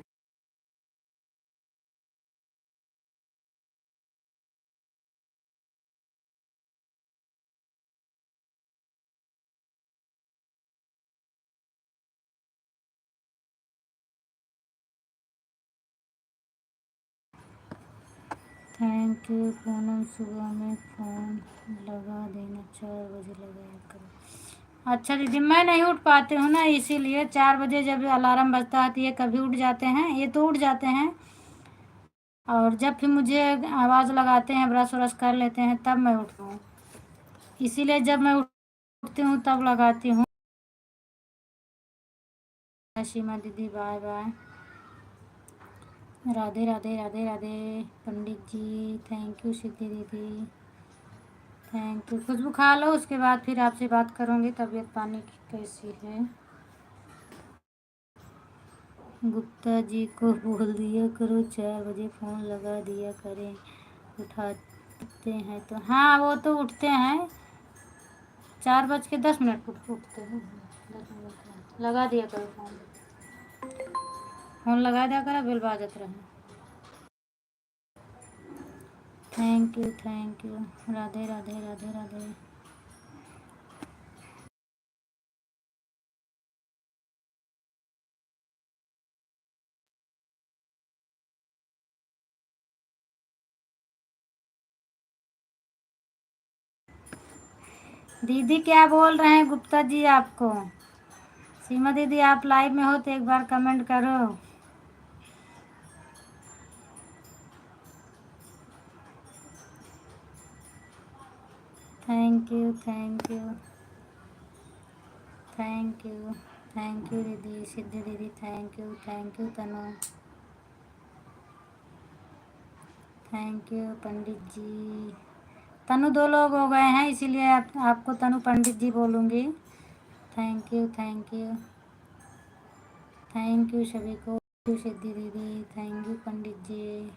थैंक यू पूनम, सुबह में फ़ोन लगा देना, 4 बजे लगाया करो। अच्छा दीदी मैं नहीं उठ पाती हूँ ना, इसीलिए 4 बजे जब अलार्म बजता है तो ये कभी उठ जाते हैं, ये तो उठ जाते हैं, और जब फिर मुझे आवाज़ लगाते हैं, ब्रश व्रश कर लेते हैं, तब मैं उठती हूँ। इसीलिए जब मैं उठती हूँ तब लगाती हूँ। सीमा दीदी bye bye. Radhe Radhe Radhe Radhe. Pandit ji thank you. Siddhi दीदी थैंक यू। खुशबू खा लो, उसके बाद फिर आपसे बात करूँगी तबीयत पानी की कैसी है। गुप्ता जी को बोल दिया करो 4 बजे फ़ोन लगा दिया करें, उठाते हैं तो। हाँ वो तो उठते हैं, 4:10 पर उठते हैं। 10 मिनट लगा दिया करो फ़ोन, फ़ोन लगा दिया करो, बिल बाजत रहे। Thank you thank you. Radhe Radhe Radhe Radhe. दीदी क्या बोल रहे हैं गुप्ता जी आपको? सीमा दीदी आप लाइव में हो तो एक बार कमेंट करो। Thank you thank you thank you thank you दीदी। सिद्धि दीदी thank you Tanu. Thank you Pandit ji. Tanu 2 लोग हो गए हैं, इसीलिए आपको तनु पंडित जी बोलूँगी। Thank you thank you thank you सभी को। सिद्धि दीदी thank you. Pandit ji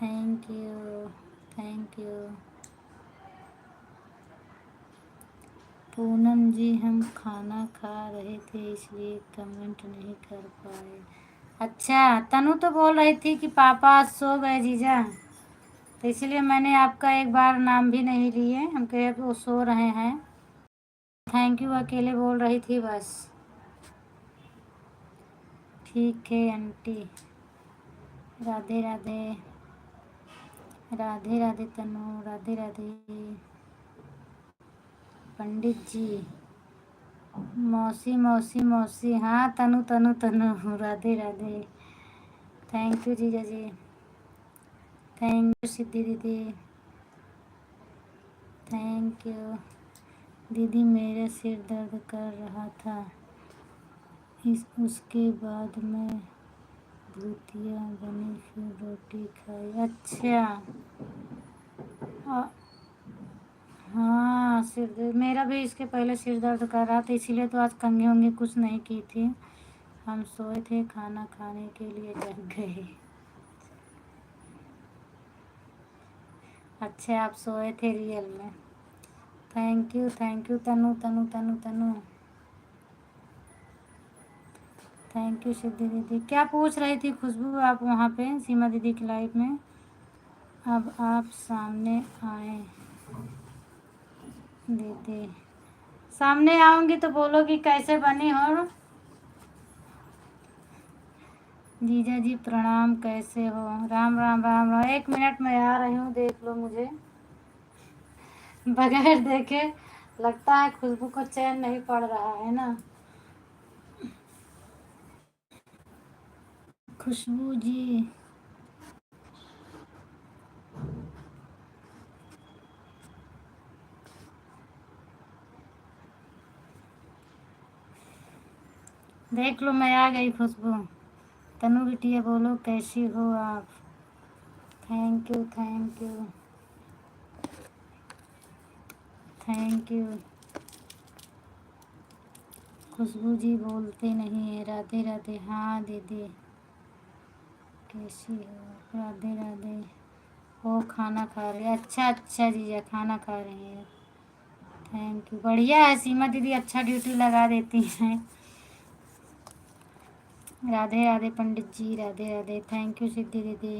thank you thank you. Poonam ji हम खाना खा रहे थे इसलिए कमेंट नहीं कर पाए। अच्छा, तनु तो बोल रही थी कि पापा आज सो गए जीजा, तो इसलिए मैंने आपका एक बार नाम भी नहीं लिए, हम कहे वो सो रहे हैं। थैंक यू अकेले बोल रही थी बस। ठीक है आंटी। राधे राधे राधे राधे तनु। राधे राधे पंडित जी। मौसी मौसी मौसी, हाँ तनु तनु तनु। राधे राधे। थैंक यू जीजा जी। थैंक यू सिद्धि दीदी। थैंक यू दीदी। मेरा सिर दर्द कर रहा था, उसके बाद मैं भूतिया बनी फिर रोटी खाई। अच्छा हाँ, सिर दर्द मेरा भी इसके पहले सिर दर्द कर रहा था, इसीलिए तो आज कंघी उंघी कुछ नहीं की थी। हम सोए थे, खाना खाने के लिए जग गए। अच्छा आप सोए थे रियल में। Thank you Tanu Tanu Tanu Tanu. Thank you Siddhi दीदी। क्या पूछ रही थी खुशबू आप वहाँ पे सीमा दीदी की लाइफ में? अब आप सामने आए दीदी, सामने आऊँगी तो बोलोगी कैसे बनी हो। जीजा जी प्रणाम, कैसे हो? राम राम राम राम। 1 मिनट में आ रही हूँ, देख लो मुझे। बगैर देखे लगता है खुशबू को चैन नहीं पड़ रहा है ना। खुशबू जी देख लो मैं आ गई खुशबू। तनु बिटिया बोलो कैसी हो आप? Thank you thank you. Khushboo ji बोलते नहीं है। राधे राधे। हाँ दीदी कैसी हो? राधे राधे। वो खाना खा रही है। अच्छा अच्छा जीजा खाना खा रही है। Thank you. बढ़िया है सीमा दीदी, अच्छा ड्यूटी लगा देती हैं। राधे राधे पंडित जी। राधे राधे। थैंक यू सिद्धि दीदी।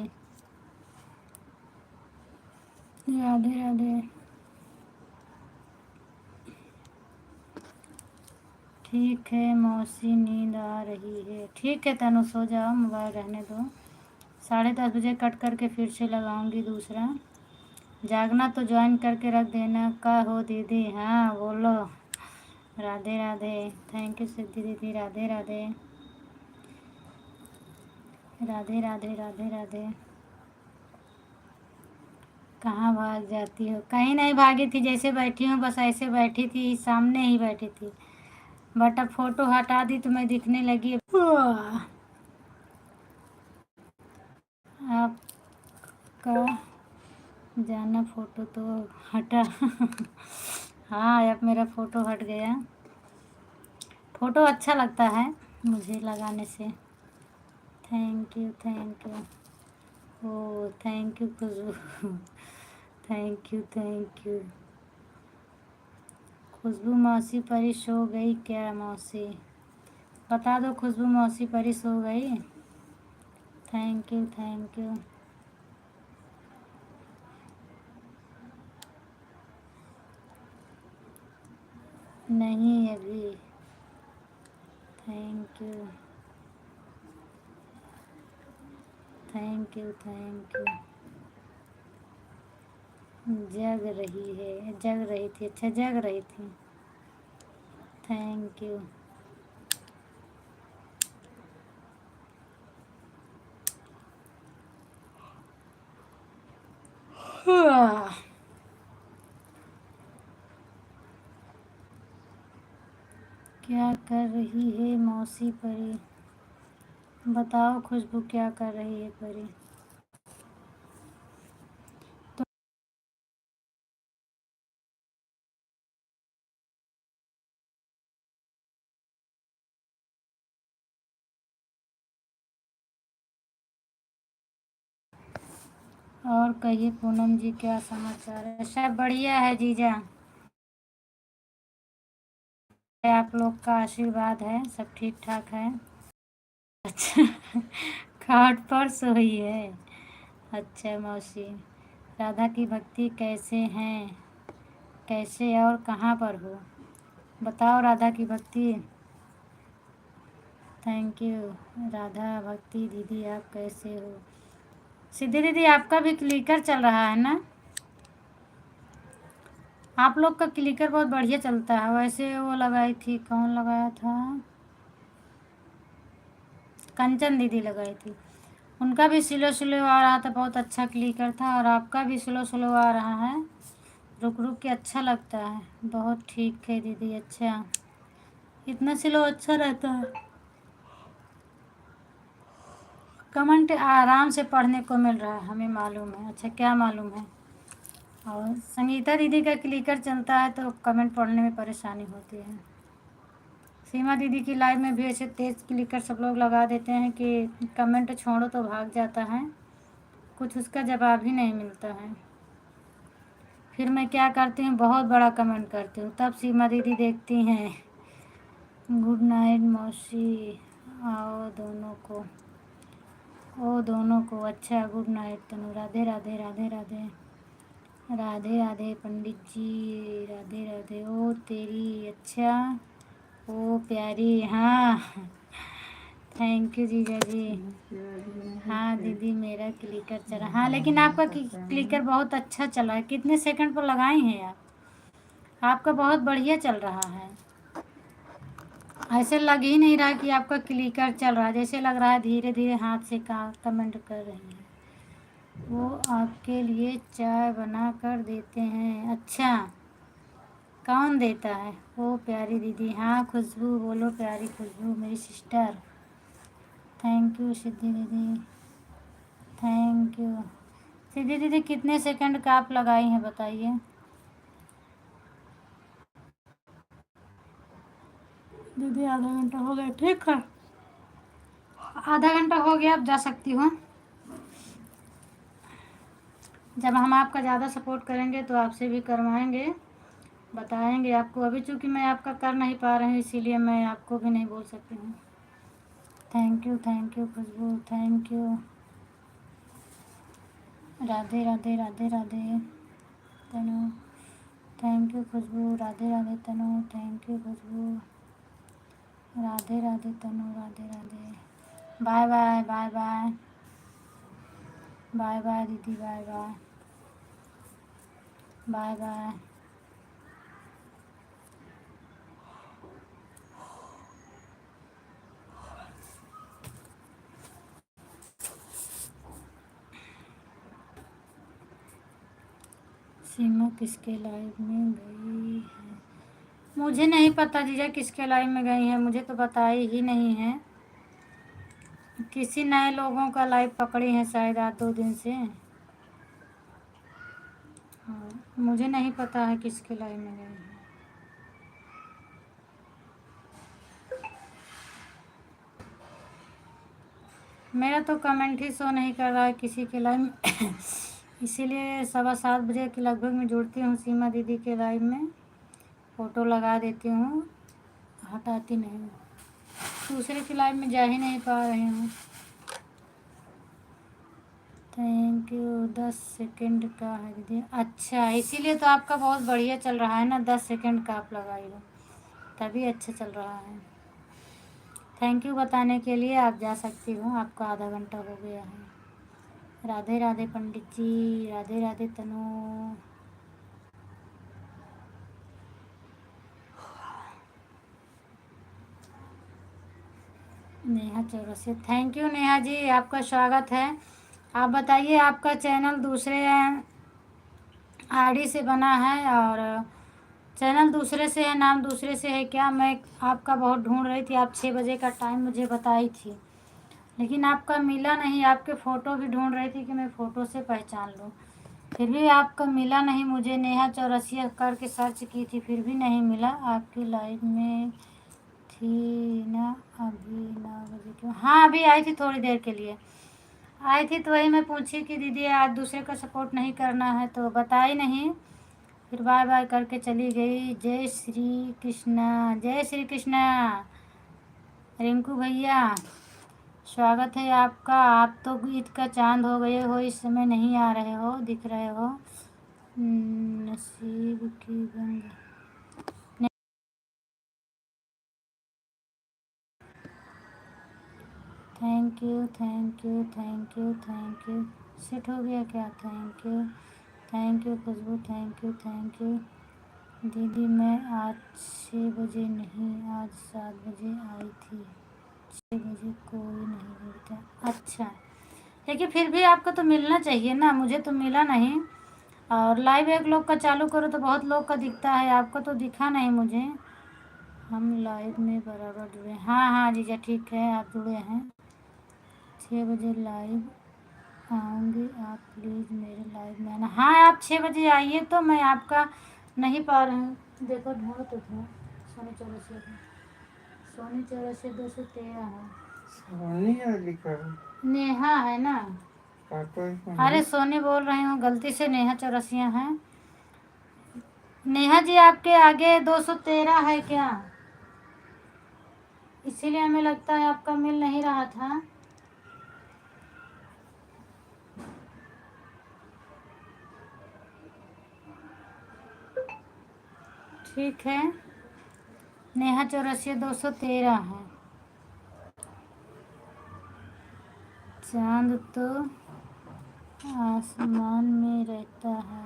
राधे राधे। ठीक है मौसी, नींद आ रही है। ठीक है तनु सो जाओ, मोबाइल रहने दो। 10:30 बजे कट करके फिर से लगाऊंगी दूसरा। जागना तो ज्वाइन करके रख देना। का हो दीदी? हाँ बोलो। राधे राधे। थैंक यू सिद्धि दीदी। राधे राधे राधे राधे राधे राधे। कहाँ भाग जाती हो? कहीं नहीं भागी थी, जैसे बैठी हूँ बस ऐसे बैठी थी, सामने ही बैठी थी, बट अब फोटो हटा दी तो मैं दिखने लगी। आपका जाना फोटो तो हटा। हाँ, अब मेरा फ़ोटो हट गया। फ़ोटो अच्छा लगता है मुझे लगाने से। Thank you thank you. ओ thank you Khushboo. Thank you thank you. Khushboo मौसी परी सो गई क्या? मौसी बता दो, खुशबू मौसी परी सो गई? Thank you thank you. नहीं अभी। Thank you thank you thank you. जग रही है, जग रही थी, अच्छा जग रही थी। Thank you. क्या कर रही है मौसी परी? बताओ खुशबू क्या कर रही है परी? तो और कहिए पूनम जी, क्या समाचार है? सब बढ़िया है जीजा, आप लोग का आशीर्वाद है, सब ठीक ठाक है। अच्छा। खाट पर सोई है? अच्छा मौसी, राधा की भक्ति कैसे हैं, कैसे और कहाँ पर हो? बताओ राधा की भक्ति। Thank you. राधा भक्ति दीदी आप कैसे हो? सिद्धि दीदी आपका भी क्लिकर चल रहा है ना? आप लोग का क्लिकर बहुत बढ़िया चलता है। वैसे वो लगाई थी, कौन लगाया था? कंचन दीदी लगाई थी, उनका भी स्लो स्लो आ रहा था, बहुत अच्छा क्लिकर था। और आपका भी स्लो स्लो आ रहा है, रुक रुक के अच्छा लगता है। बहुत ठीक है दीदी, अच्छा इतना स्लो अच्छा रहता है। कमेंट आराम से पढ़ने को मिल रहा है, हमें मालूम है। अच्छा क्या मालूम है? और संगीता दीदी का क्लिकर चलता है तो कमेंट पढ़ने में परेशानी होती है। सीमा दीदी की लाइव में भी ऐसे तेज़ क्लिकर सब लोग लगा देते हैं कि कमेंट छोड़ो तो भाग जाता है, कुछ उसका जवाब ही नहीं मिलता है। फिर मैं क्या करती हूँ, बहुत बड़ा कमेंट करती हूँ, तब सीमा दीदी देखती हैं। गुड नाइट मौसी, आओ दोनों को, ओ दोनों को। अच्छा गुड नाइट तनु। राधे राधे राधे राधे राधे राधे पंडित जी, राधे राधे। ओ तेरी, अच्छा ओ प्यारी, हाँ। थैंक यू जीजा जी। हाँ दीदी मेरा क्लिकर चला, हाँ लेकिन आपका क्लिकर बहुत अच्छा चला है। कितने सेकंड पर लगाए हैं आप? आपका बहुत बढ़िया चल रहा है, ऐसे लग ही नहीं रहा कि आपका क्लिकर चल रहा है, जैसे लग रहा है धीरे धीरे हाथ से कमेंट कर रही हैं। वो आपके लिए चाय बना कर देते हैं? अच्छा कौन देता है? ओ प्यारी दीदी, हाँ खुशबू बोलो, प्यारी खुशबू मेरी सिस्टर। थैंक यू सिद्धि दीदी, थैंक यू। सिद्धि दीदी कितने सेकंड का आप लगाई हैं बताइए? दीदी आधा घंटा हो गया, ठीक है आधा घंटा हो गया, अब जा सकती हूँ। जब हम आपका ज़्यादा सपोर्ट करेंगे तो आपसे भी करवाएंगे, बताएंगे आपको। अभी चूँकि मैं आपका कर नहीं पा रही हूँ, इसीलिए मैं आपको भी नहीं बोल सकती हूँ। Thank you Khushboo, thank you. Radhe Radhe Radhe Radhe Tanu, thank you Khushboo. Radhe Radhe Tanu, thank you Khushboo. Radhe Radhe Tanu, Radhe Radhe. Bye bye bye bye bye bye दीदी, bye bye bye bye. Seema किसके लाइव में गई है? मुझे नहीं पता जीजा किसके लाइव में गई है, मुझे तो बताई ही नहीं है। किसी नए लोगों का लाइव पकड़ी है शायद आज 2 दिन से। हाँ, मुझे नहीं पता है किसके लाइव में गई है। मेरा तो कमेंट ही शो नहीं कर रहा है किसी के लाइव में इसीलिए 7:15 के लगभग में जुड़ती हूँ सीमा दीदी के लाइव में, फ़ोटो लगा देती हूँ, हटाती नहीं हूँ। दूसरे के लाइव में जा ही नहीं पा रही हूँ। Thank you. 10 सेकंड का है दीदी। अच्छा, इसीलिए तो आपका बहुत बढ़िया चल रहा है ना, 10 सेकंड का आप लगाई हो तभी अच्छा चल रहा है। थैंक यू बताने के लिए। आप जा सकती हो, आपका आधा घंटा हो गया है। राधे राधे पंडित जी, राधे राधे तनु। नेहा चौरसिया, थैंक यू नेहा जी, आपका स्वागत है। आप बताइए, आपका चैनल दूसरे आईडी से बना है और चैनल दूसरे से है, नाम दूसरे से है क्या? मैं आपका बहुत ढूंढ रही थी, आप 6 बजे का टाइम मुझे बताई थी, लेकिन आपका मिला नहीं। आपके फ़ोटो भी ढूंढ रही थी कि मैं फ़ोटो से पहचान लूँ, फिर भी आपका मिला नहीं मुझे। नेहा चौरसिया करके सर्च की थी, फिर भी नहीं मिला। आपकी लाइव में थी ना अभी 9 बजे क्यों? हाँ, अभी आई थी, थोड़ी देर के लिए आई थी, तो वही मैं पूछी कि दीदी आज दूसरे का सपोर्ट नहीं करना है, तो बताई नहीं, फिर बाय बाय करके चली गई। जय श्री कृष्णा, जय श्री कृष्णा। रिंकू भैया स्वागत है आपका। आप तो ईद का चांद हो गए हो, इस समय नहीं आ रहे हो, दिख रहे हो। नसीब की गंगा। Thank you thank you thank you thank you. Set हो गया क्या? Thank you Khushboo, thank you दीदी। मैं आज 6 बजे नहीं, आज 7 बजे आई थी। 6 बजे कोई नहीं जुड़ता। अच्छा, देखिए फिर भी आपको तो मिलना चाहिए ना, मुझे तो मिला नहीं। और लाइव एक लोग का चालू करो तो बहुत लोग का दिखता है, आपका तो दिखा नहीं मुझे। हम लाइव में बराबर जुड़े। हाँ हाँ जीजा, ठीक है, आप जुड़े हैं। 6 बजे लाइव आऊँगी, आप प्लीज़ मेरे लाइव में आना। हाँ, आप 6 बजे आइए, तो मैं आपका नहीं पा रही हूँ। देखो ढूंढ तो था। सोनी चौरसिया 213 है। सोनी है लिखा है। नेहा है ना? काटो इसमें। अरे सोनी बोल रही हूँ, गलती से नेहा चौरसिया है। नेहा जी, आपके आगे 213 है क्या? इसीलिए हमें लगता है आपका मिल नहीं रहा था। ठीक है, नेहा चौरसिया 213 है। चांद तो आसमान में रहता है।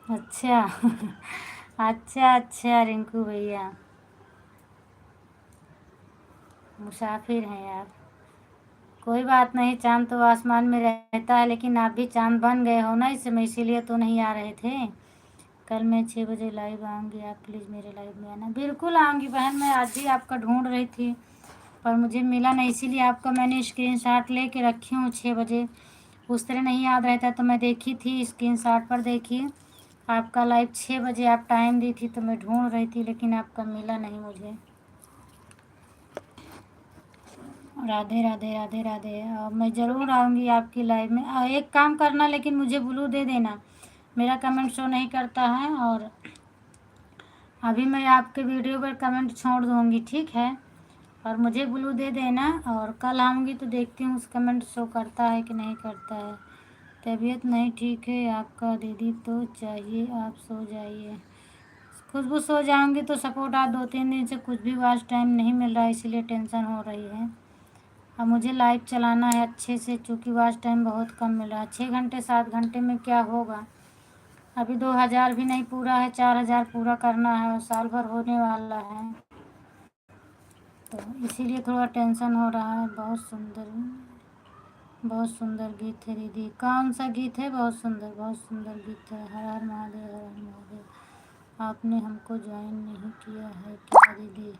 अच्छा अच्छा रिंकू भैया, मुसाफिर हैं आप। कोई बात नहीं, चांद तो आसमान में रहता है, लेकिन आप भी चांद बन गए हो ना इस समय, इसीलिए तो नहीं आ रहे थे। कल मैं 6 बजे लाइव आऊँगी, आप प्लीज़ मेरे लाइव में आना। बिल्कुल आऊँगी बहन, मैं आज भी आपका ढूंढ रही थी पर मुझे मिला नहीं, इसीलिए आपका मैंने स्क्रीनशॉट लेके रखी हूँ। 6 बजे उस तरह नहीं याद रहता, तो मैं देखी थी, स्क्रीनशॉट पर देखी आपका लाइव 6 बजे आप टाइम दी थी, तो मैं ढूंढ रही थी, लेकिन आपका मिला नहीं मुझे। राधे राधे राधे राधे। मैं ज़रूर आऊँगी आपकी लाइव में। एक काम करना, लेकिन मुझे ब्लू दे देना, मेरा कमेंट शो नहीं करता है, और अभी मैं आपके वीडियो पर कमेंट छोड़ दूँगी, ठीक है? और मुझे ब्लू दे देना, और कल आऊँगी तो देखती हूँ उस कमेंट शो करता है कि नहीं करता है। तबीयत नहीं ठीक है आपका दीदी, तो चाहिए आप सो जाइए। खुशबू, सो जाऊँगी तो सपोर्ट। आज 2-3 दिन से कुछ भी वॉच टाइम नहीं मिल रहा है, इसलिए टेंशन हो रही है। अब मुझे लाइव चलाना है अच्छे से, चूँकि वॉच टाइम बहुत कम मिल रहा है। 6 घंटे 7 घंटे में क्या होगा? अभी 2000 भी नहीं पूरा है, 4000 पूरा करना है, और साल भर होने वाला है, तो इसीलिए थोड़ा टेंशन हो रहा है। बहुत सुंदर गीत है दीदी। कौन सा गीत है? बहुत सुंदर गीत है। हर हर महादेव, हर हर महादेव। आपने हमको ज्वाइन नहीं किया है क्या दीदी?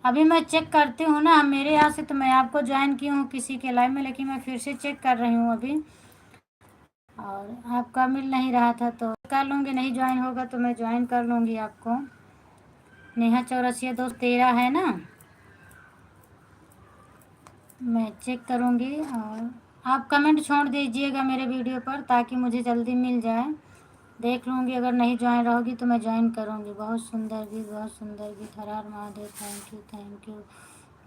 अभी मैं चेक करती हूँ ना, मेरे यहाँ से तो मैं आपको ज्वाइन की हूँ किसी के लाइव में, लेकिन मैं फिर से चेक कर रही हूँ अभी, और आपका मिल नहीं रहा था तो कर लूँगी। नहीं ज्वाइन होगा तो मैं ज्वाइन कर लूँगी आपको। नेहा चौरसिया दोस्त तेरा है ना? मैं चेक करूँगी और आप कमेंट छोड़ दीजिएगा मेरे वीडियो पर ताकि मुझे जल्दी मिल जाए। देख लूँगी, अगर नहीं ज्वाइन रहोगी तो मैं ज्वाइन करूँगी। बहुत सुंदर गीत, बहुत सुंदर गीत। हर हर महादेव। थैंक यू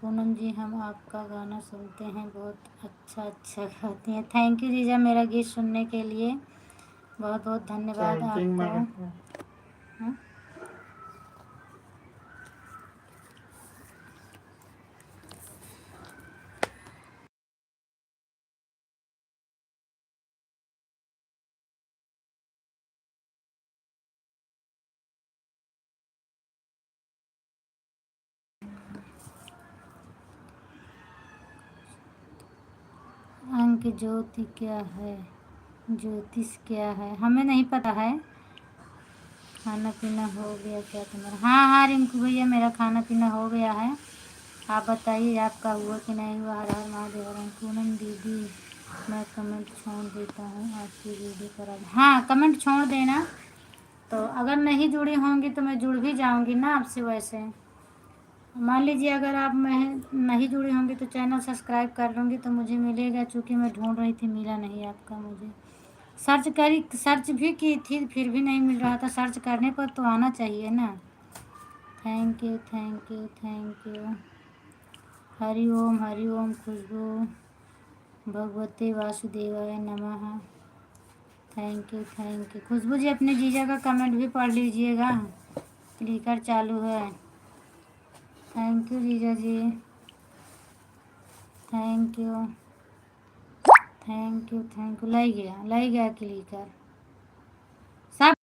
पूनम जी, हम आपका गाना सुनते हैं, बहुत अच्छा गाती हैं। थैंक यू जीजा मेरा गीत सुनने के लिए, बहुत बहुत धन्यवाद चैंटिंग में आपको। हाँ? अंक ज्योति क्या है? ज्योतिष क्या है? हमें नहीं पता है। खाना पीना हो गया क्या तुम्हारा? हाँ हाँ रिंकू भैया, मेरा खाना पीना हो गया है। आप बताइए आपका हुआ कि नहीं हुआ? हर हर महादेव। पूनम दीदी मैं कमेंट छोड़ देता हूँ आपकी वीडियो पर। अब हाँ, कमेंट छोड़ देना, तो अगर नहीं जुड़ी होंगी तो मैं जुड़ भी जाऊँगी ना आपसे। वैसे मान लीजिए अगर आप मैं नहीं जुड़ी होंगी तो चैनल सब्सक्राइब कर लूँगी तो मुझे मिलेगा, चूँकि मैं ढूंढ रही थी, मिला नहीं आपका मुझे। सर्च भी की थी, फिर भी नहीं मिल रहा था। सर्च करने पर तो आना चाहिए ना। Thank you thank you thank you. Hari Om Khushboo भगवते वासुदेवाय नमः। Thank you Khushboo ji. अपने जीजा का कमेंट भी पढ़ लीजिएगा, क्लिकर चालू है। थैंक यू जीजा जी, थैंक यू लाई गया क्लिकर सब।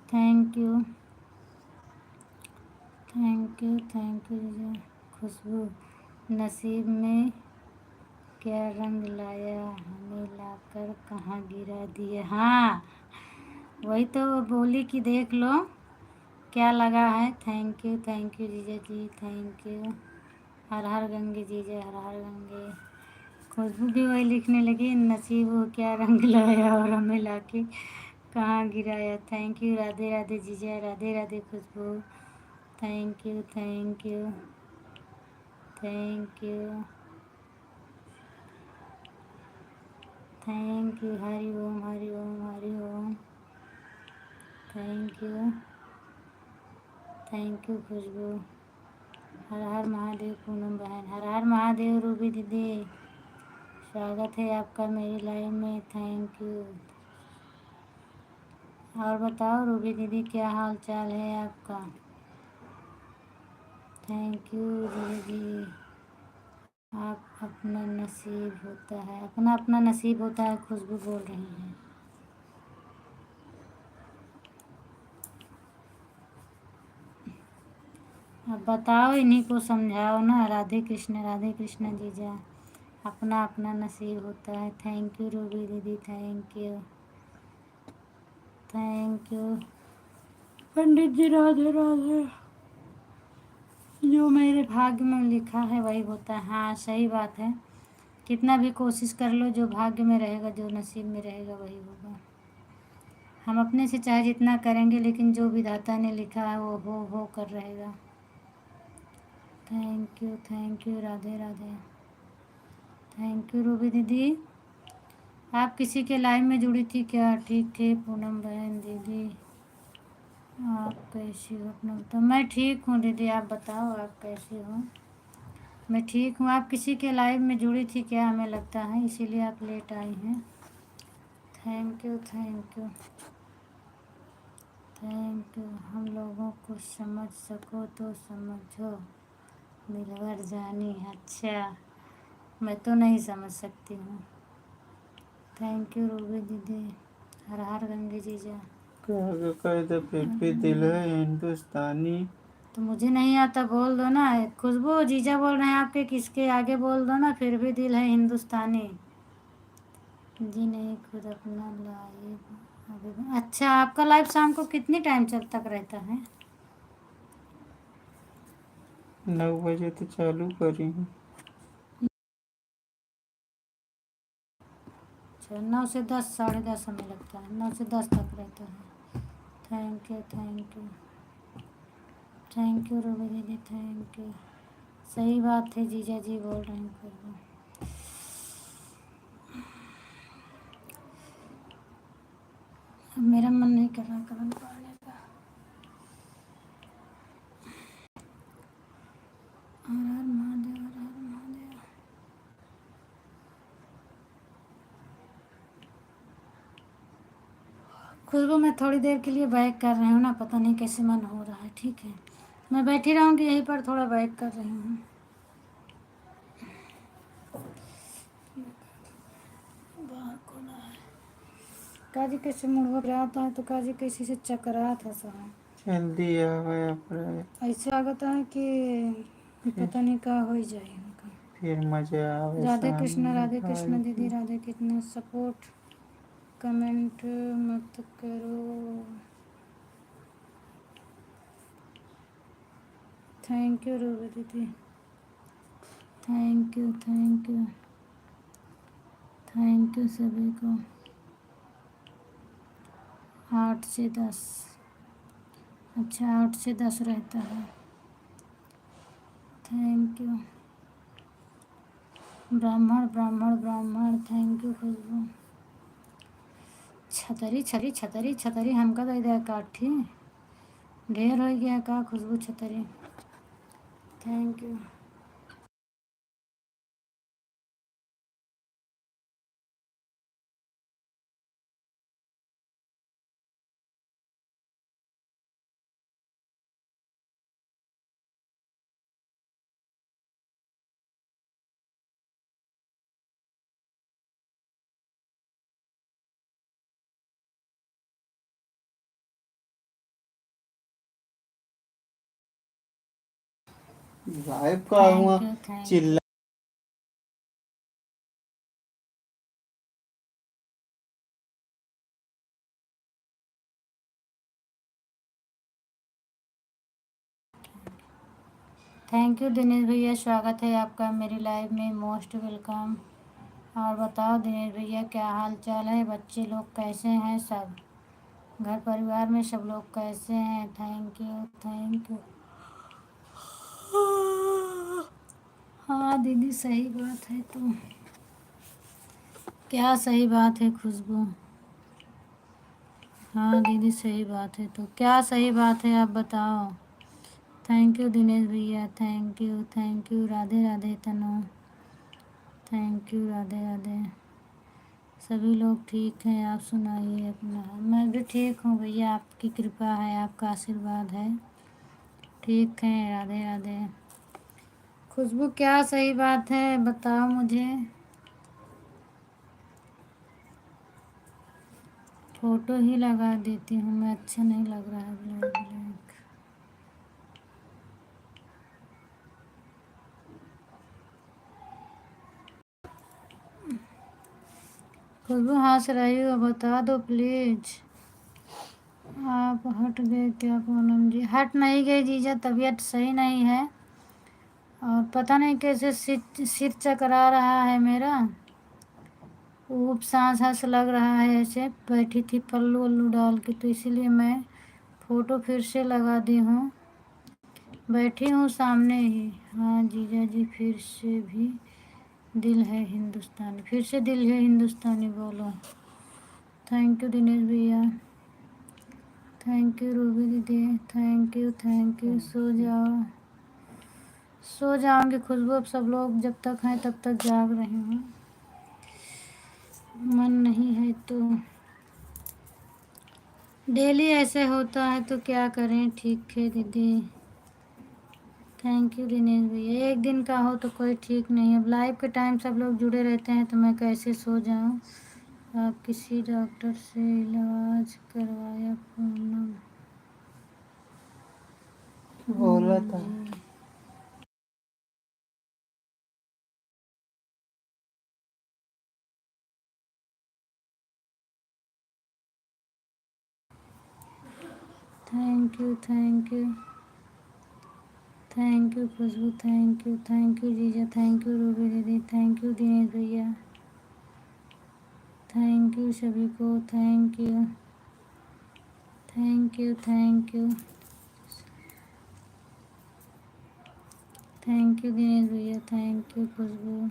थैंक यू जीजा। खुशबू नसीब में क्या रंग लाया, हमें लाकर कहाँ गिरा दिए। हाँ वही तो बोली कि देख लो क्या लगा है। थैंक यू जीजा जी, थैंक यू। हर हर गंगे जीजा, हर हर गंगे। खुशबू भी वही लिखने लगी, नसीब हो क्या रंग लाया और हमें लाके कहाँ गिराया। Thank you. राधे राधे जीजा, Radhe Radhe Khushboo. Thank you thank you thank you thank you. Hari Om Hari Om Hari Om. Thank you Khushboo. हर हर महादेव पूनम बहन, हर हर महादेव। रूबी दीदी स्वागत है आपका मेरी लाइव में, थैंक यू। और बताओ रूबी दीदी क्या हाल चाल है आपका? थैंक यू दीदी। आप अपना नसीब होता है, अपना अपना नसीब होता है, खुशबू बोल रही हैं। अब बताओ, इन्हीं को समझाओ ना। राधे कृष्ण जीजा। अपना अपना नसीब होता है। थैंक यू रूबी दीदी, थैंक यू पंडित जी। राधे राधे। जो मेरे भाग्य में लिखा है वही होता है। हाँ सही बात है, कितना भी कोशिश कर लो, जो भाग्य में रहेगा, जो नसीब में रहेगा वही होगा। हम अपने से चाहे जितना करेंगे, लेकिन जो विधाता ने लिखा है वो हो कर रहेगा। Thank you Radhe Radhe. Thank you Ruby दीदी। आप किसी के लाइव में जुड़ी थी क्या? ठीक है पूनम बहन दीदी, आप कैसी हो? अपना बताओ। मैं ठीक हूँ दीदी, आप बताओ आप कैसी हो? मैं ठीक हूँ। आप किसी के लाइव में जुड़ी थी क्या, हमें लगता है, इसीलिए आप लेट आई हैं। Thank you thank you thank you. हम लोगों को समझ सको तो समझो दिलवर जानी। अच्छा, मैं तो नहीं समझ सकती हूँ। थैंक यू रूबी दीदी। हर हर गंगे जीजा। कहते फिर भी दिल है हिंदुस्तानी। तो मुझे नहीं आता, बोल दो ना। खुशबू जीजा बोल रहे हैं आपके, किसके आगे बोल दो ना, फिर भी दिल है हिंदुस्तानी। जी नहीं, खुद अपना लाइव अभी। अच्छा, आपका लाइव शाम को कितनी टाइम तक रहता है? 9 बजे तो चालू करी हूँ। अच्छा, 9 से 10, 10:30 हमें लगता है, 9 से 10 तक रहता है। Thank you thank you thank you Ruby दीदी, थैंक यू। सही बात है, जीजा जी बोल रहे हैं खुशबू। अब मेरा मन नहीं कर रहा कलम पढ़ने का। हर हर महादेव, हर हर महादेव। खुशबू, मैं थोड़ी देर के लिए बैक कर रही हूँ ना, पता नहीं कैसे मन हो रहा है। ठीक है, मैं बैठी रहूँगी यहीं पर, थोड़ा बैक कर रही हूँ। बाहर खोला है। काजी कैसे मुड़वा जाता है, तो काजी कैसे से चकरा था सब। जल्दी आवे अपने। ऐसे लागत है कि पता नहीं का हो जाए उनका। फिर मजा आवे राधे कृष्ण दीदी, की। राधे कृष्ण। सपोर्ट कमेंट मत करो। थैंक यू रूबी दीदी, thank you thank you thank you सभी को। 8 से 10। अच्छा, 8 से 10 रहता है। Thank you. ब्राह्मण ब्राह्मण ब्राह्मण, थैंक यू खुशबू। छतरी छरी छतरी छतरी हमका तो इधर काठी ढेर हो गया का खुशबू छतरी। Thank you. गायब का हुआ थैंक यू थैंक चिल्ला। थैंक यू दिनेश भैया, स्वागत है आपका मेरी लाइव में, मोस्ट वेलकम। और बताओ दिनेश भैया, क्या हाल चाल है? बच्चे लोग कैसे हैं सब? घर परिवार में सब लोग कैसे हैं? Thank you thank you. हाँ दीदी, सही बात है। तो क्या सही बात है खुशबू? हाँ दीदी, सही बात है। तो क्या सही बात है, आप बताओ। थैंक यू दिनेश भैया, thank you Radhe Radhe Tanu, thank you Radhe Radhe. सभी लोग ठीक हैं, आप सुनाइए अपना। मैं भी ठीक हूँ भैया, आपकी कृपा है, आपका आशीर्वाद है। ठीक है, राधे राधे। खुशबू, क्या सही बात है, बताओ मुझे। फ़ोटो ही लगा देती हूँ मैं, अच्छा नहीं लग रहा है ब्लैक ब्लैक। खुशबू हंस रही हो, बता दो प्लीज़। आप हट गए क्या पूनम जी? हट नहीं गई जीजा, तबीयत सही नहीं है और पता नहीं कैसे सिर चकरा रहा है मेरा। ऊब सांस सांस लग रहा है, ऐसे बैठी थी पल्लू वल्लू डाल के, तो इसीलिए मैं फ़ोटो फिर से लगा दी हूँ। बैठी हूँ सामने ही। हाँ जीजा जी, फिर से भी दिल है हिंदुस्तानी, फिर से दिल है हिंदुस्तानी बोलो। थैंक यू दिनेश भैया, थैंक यू रूबी दीदी, थैंक यू सो जाओ। सो जाऊंगी खुशबू, अब सब लोग जब तक हैं तब तक जाग रहे हैं, मन नहीं है तो। डेली ऐसे होता है तो क्या करें। ठीक है दीदी, थैंक यू दिनेश भैया। एक दिन का हो तो कोई ठीक नहीं। अब लाइव के टाइम सब लोग जुड़े रहते हैं तो मैं कैसे सो जाऊं। आप किसी डॉक्टर से इलाज करवाया पूनम? बोला था। जी thank you, thank you, thank you Khushboo, thank you जीजा, थैंक यू रूबी दीदी, थैंक यू दिनेश भैया, थैंक यू सभी को, thank you, thank you, thank you, thank you Dinesh भैया, थैंक यू खुशबू।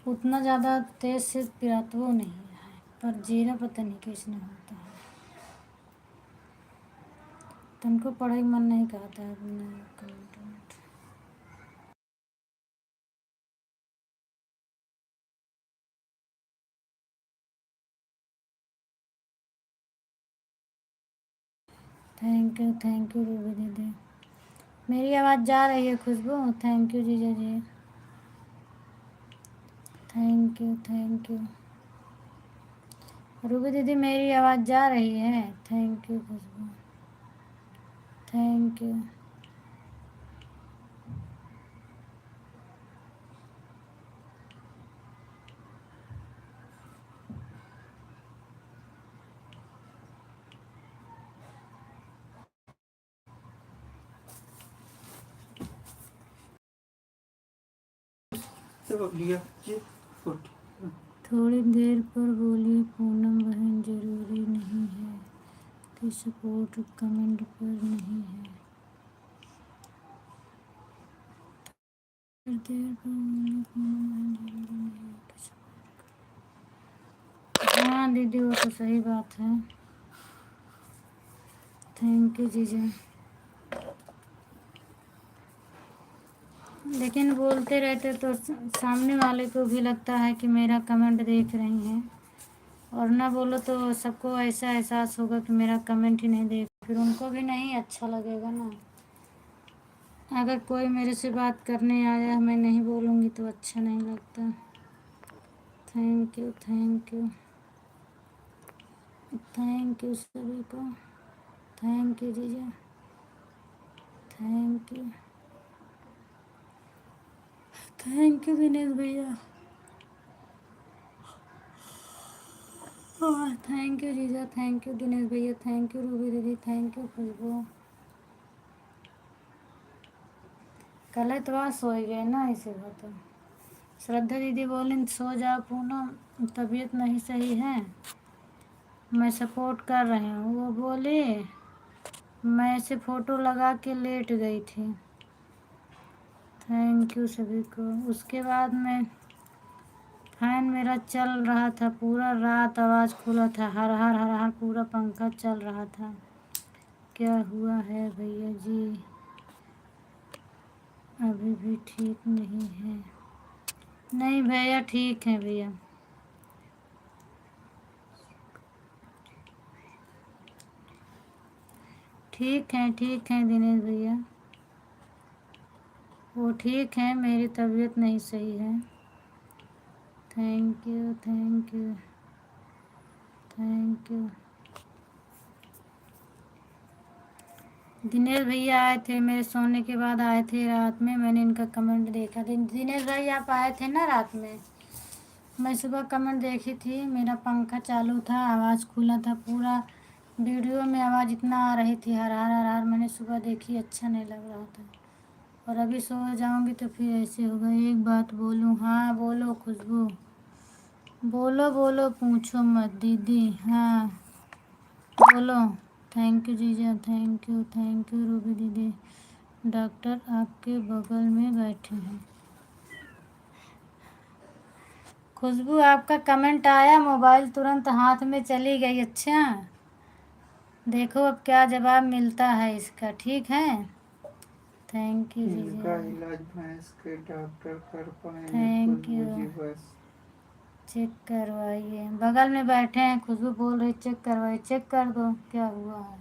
उतना ज़्यादा तेज से पिरात वो नहीं है, पर जीरा पता नहीं कैसे होता है। तुमको पढ़ाई मन नहीं करता है कमेंट। थैंक यू रूबी दीदी। मेरी आवाज़ जा रही है खुशबू? थैंक यू जीजा जी, thank you, thank you Ruby दीदी, मेरी आवाज़ जा रही है? Thank you Khushboo, thank you. तो लिया ये फुट। थोड़ी देर पर बोली पूनम बहन, जरूरी नहीं है कि सपोर्ट कमेंट पर नहीं है। थोड़ी देर पर बोली पूनम बहन, जरूरी नहीं है कि support। हाँ दीदी वो तो सही बात है। थैंक यू जीजा। लेकिन बोलते रहते तो सामने वाले को भी लगता है कि मेरा कमेंट देख रही हैं, और ना बोलो तो सबको ऐसा एहसास होगा कि मेरा कमेंट ही नहीं देख, फिर उनको भी नहीं अच्छा लगेगा ना। अगर कोई मेरे से बात करने आया मैं नहीं बोलूँगी तो अच्छा नहीं लगता। Thank you, thank you, thank you सभी को, थैंक यू जीजा, thank you, thank you Dinesh भैया, थैंक यू जीजा, थैंक यू दिनेश भैया, थैंक यू रूबी दीदी, थैंक यू खुशबू। कल इतवार सो ही गए ना, इसी बात। श्रद्धा दीदी बोली सो जाओ पूनम, तबीयत नहीं सही है, मैं सपोर्ट कर रही हूँ। वो बोले मैं ऐसे फ़ोटो लगा के लेट गई थी। थैंक यू सभी को। उसके बाद में फैन मेरा चल रहा था पूरा रात, आवाज़ खुला था, हर हर हर हर पूरा पंखा चल रहा था। क्या हुआ है भैया जी? अभी भी ठीक नहीं है? नहीं भैया ठीक है भैया। ठीक है दिनेश भैया, वो ठीक है, मेरी तबीयत नहीं सही है। Thank you, thank you, thank you. Dinesh भैया आए थे मेरे सोने के बाद, आए थे रात में, मैंने इनका कमेंट देखा। दिनेश भाई आप आए थे ना रात में, मैं सुबह कमेंट देखी थी, मेरा पंखा चालू था, आवाज़ खुला था पूरा, वीडियो में आवाज़ इतना आ रही थी, हर हर हर हर। मैंने सुबह देखी, अच्छा नहीं लग रहा था। और अभी सो जाऊंगी तो फिर ऐसे होगा। एक बात बोलूं? हाँ बोलो खुशबू, बोलो बोलो, पूछो मत दीदी। हाँ बोलो। थैंक यू जीजा, थैंक यू रूबी दीदी। डॉक्टर आपके बगल में बैठे हैं। खुशबू आपका कमेंट आया, मोबाइल तुरंत हाथ में चली गई। अच्छा देखो अब क्या जवाब मिलता है इसका। ठीक है थैंक यू इनका जीजा, इलाज भैंस के डॉक्टर कर पाएंगे थैंक खुशबू यू। जी बस। चेक करवाइए, बगल में बैठे हैं, खुशबू बोल रही चेक करवाइए, चेक कर दो क्या हुआ है।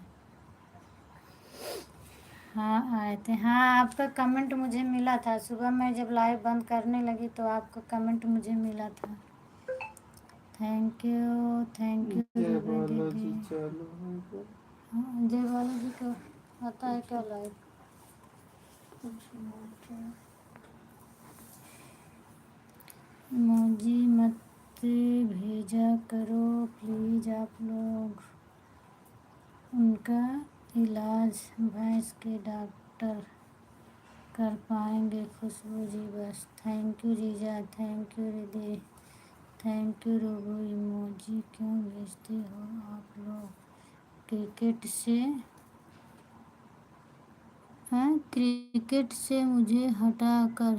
हाँ आए थे, हाँ आपका कमेंट मुझे मिला था सुबह, मैं जब लाइव बंद करने लगी तो आपका कमेंट मुझे मिला था। थैंक यू जय रूबी बालाजी दीदी। चालू हो गया। हाँ, जय बालाजी का आता है क्या लाइव? इमोजी मत भेजा करो प्लीज़ आप लोग, उनका इलाज भैंस के डॉक्टर कर पाएंगे खुशबू जी बस। थैंक यू जीजा, thank you Ridhi, thank you robo. Emoji क्यों भेजते हो आप लोग? क्रिकेट से हैं, क्रिकेट से मुझे हटाकर,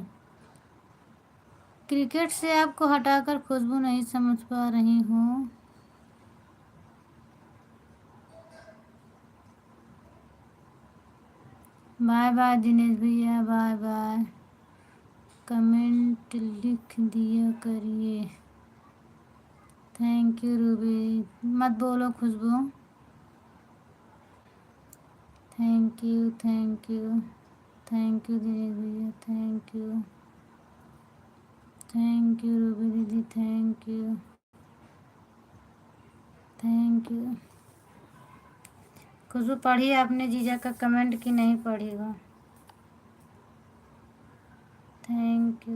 क्रिकेट से आपको हटाकर खुशबू नहीं समझ पा रही हूँ। बाय बाय दिनेश भैया, बाय बाय। कमेंट लिख दिया करिए। थैंक यू रूबी, मत बोलो Khushboo. Thank you thank you, thank you Dinesh भैया, थैंक यू रूबी दीदी, थैंक यू। खुशबू पढ़ी आपने जीजा का कमेंट कि नहीं पढ़ी हो? थैंक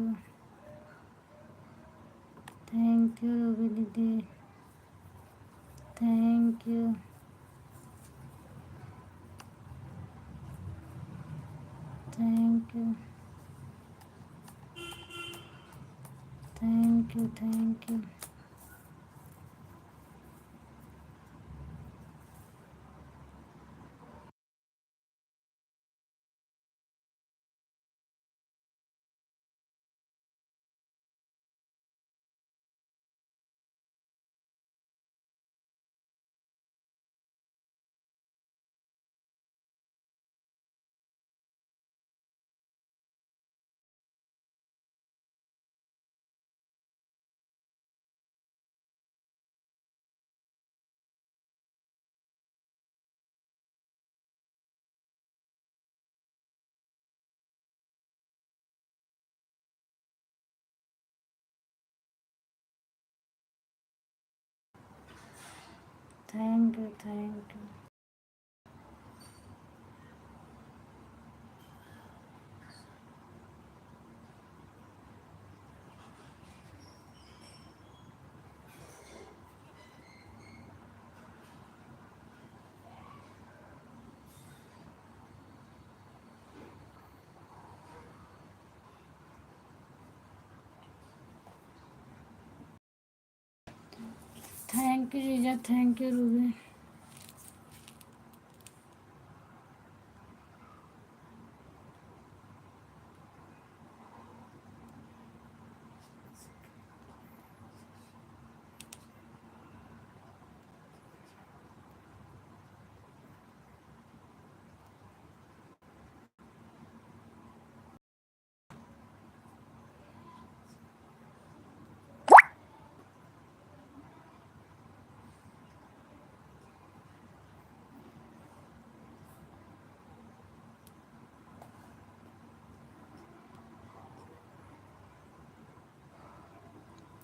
यू रूबी दीदी, thank you, thank you, thank you, thank you. Thank you thank you. Thank you जीजा, थैंक यू रूबी।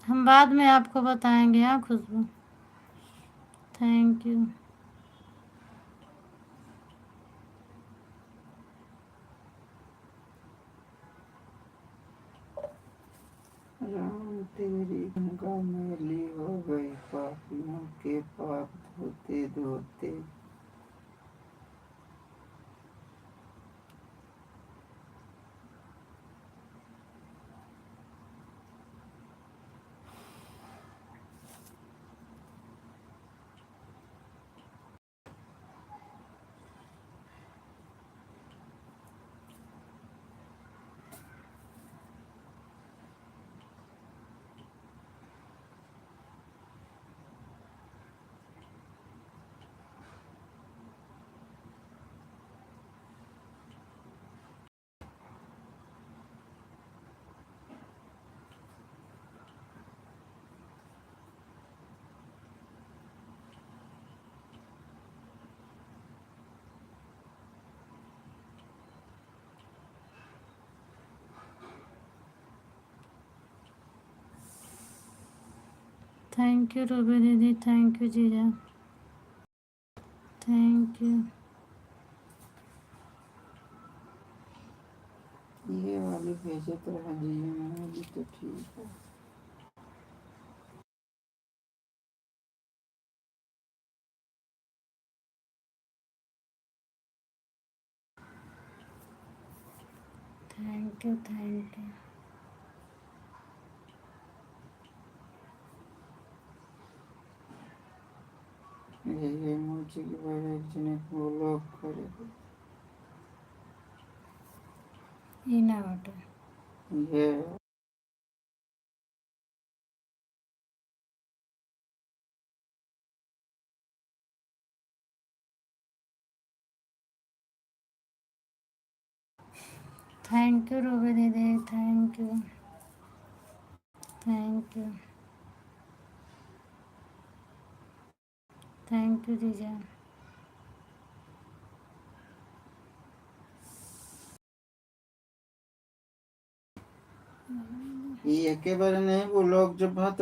हम बाद में आपको बताएंगे। हाँ खुशबू, थैंक यू। राम तेरी गंगा मैली हो गई पापियों के पाप धोते धोते। थैंक यू रूबी दीदी, थैंक यू जीजा, थैंक यू। ये वाली भेजे तो जी भी तो ठीक है। Thank you, thank you. ये मुझे की बारे जने बोलो करे ई ना बटे ये थैंक यू रूबी दीदी, thank you, thank you, thank you जीजा। ये के बारे नहीं बोलो जब बात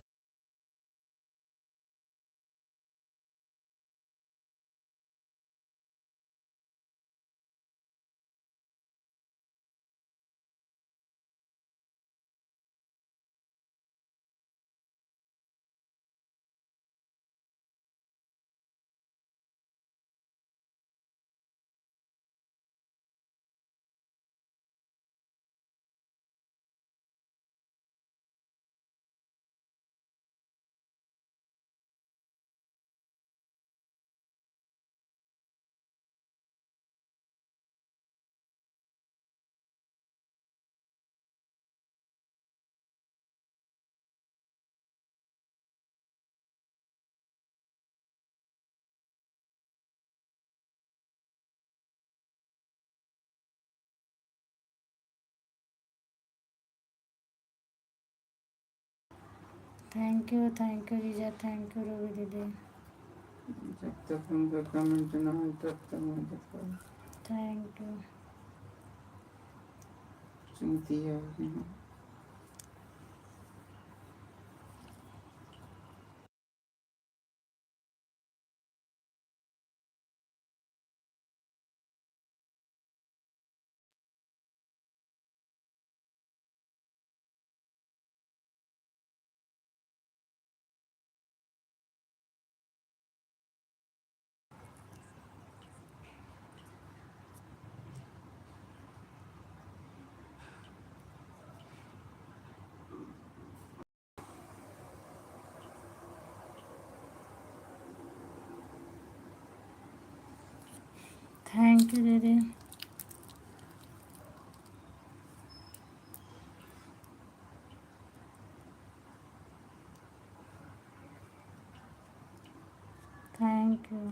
थैंक यू जीजा, थैंक यू रूबी दीदी, जब तक उनका कमेंट ना हो तब तक मैं देखा थैंक यू। सुनती है थैंक यू दीदी, थैंक यू।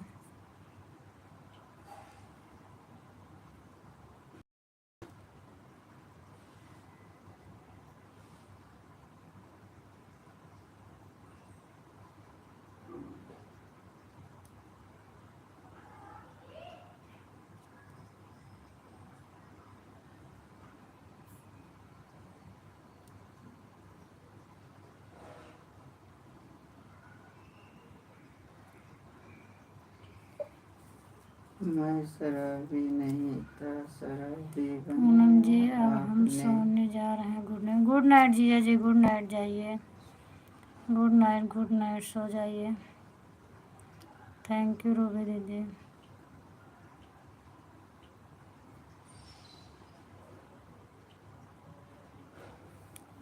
मैं शराबी नहीं था शराबी पूनम जी अब बनाया हम आपने सोने जा रहे हैं। गुड नाइट, गुड नाइट जीजा जी, गुड नाइट, जाइए, गुड नाइट, गुड नाइट, सो जाइए। थैंक यू रूबी दीदी।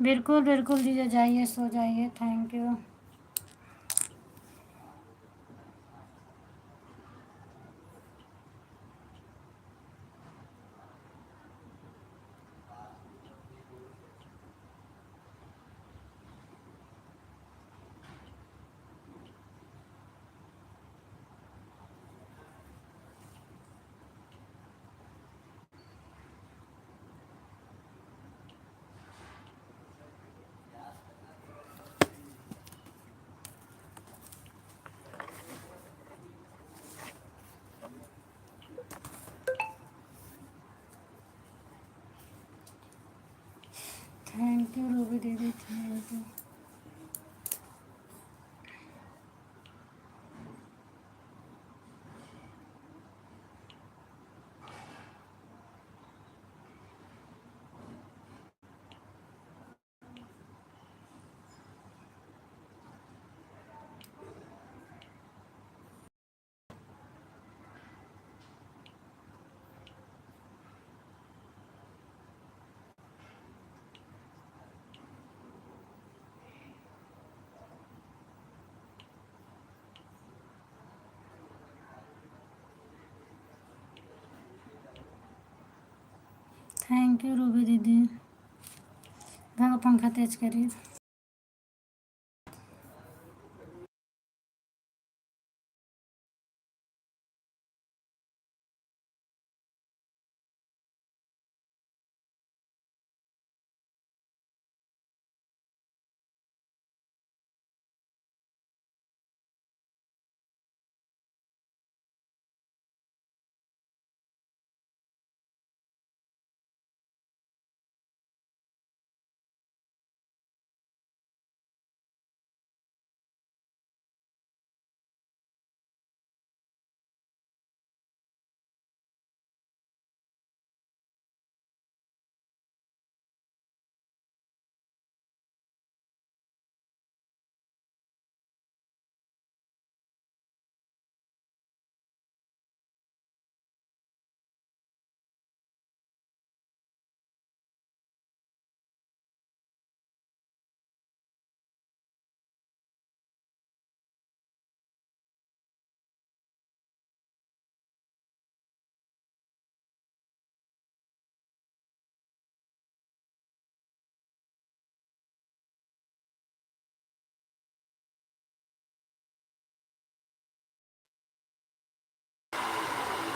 बिल्कुल बिल्कुल जीजा, जाइए, सो जाइए, thank you. Thank you Ruby दीदी, thank you. Thank you Ruby दीदी। भागो पंखा तेज करिए।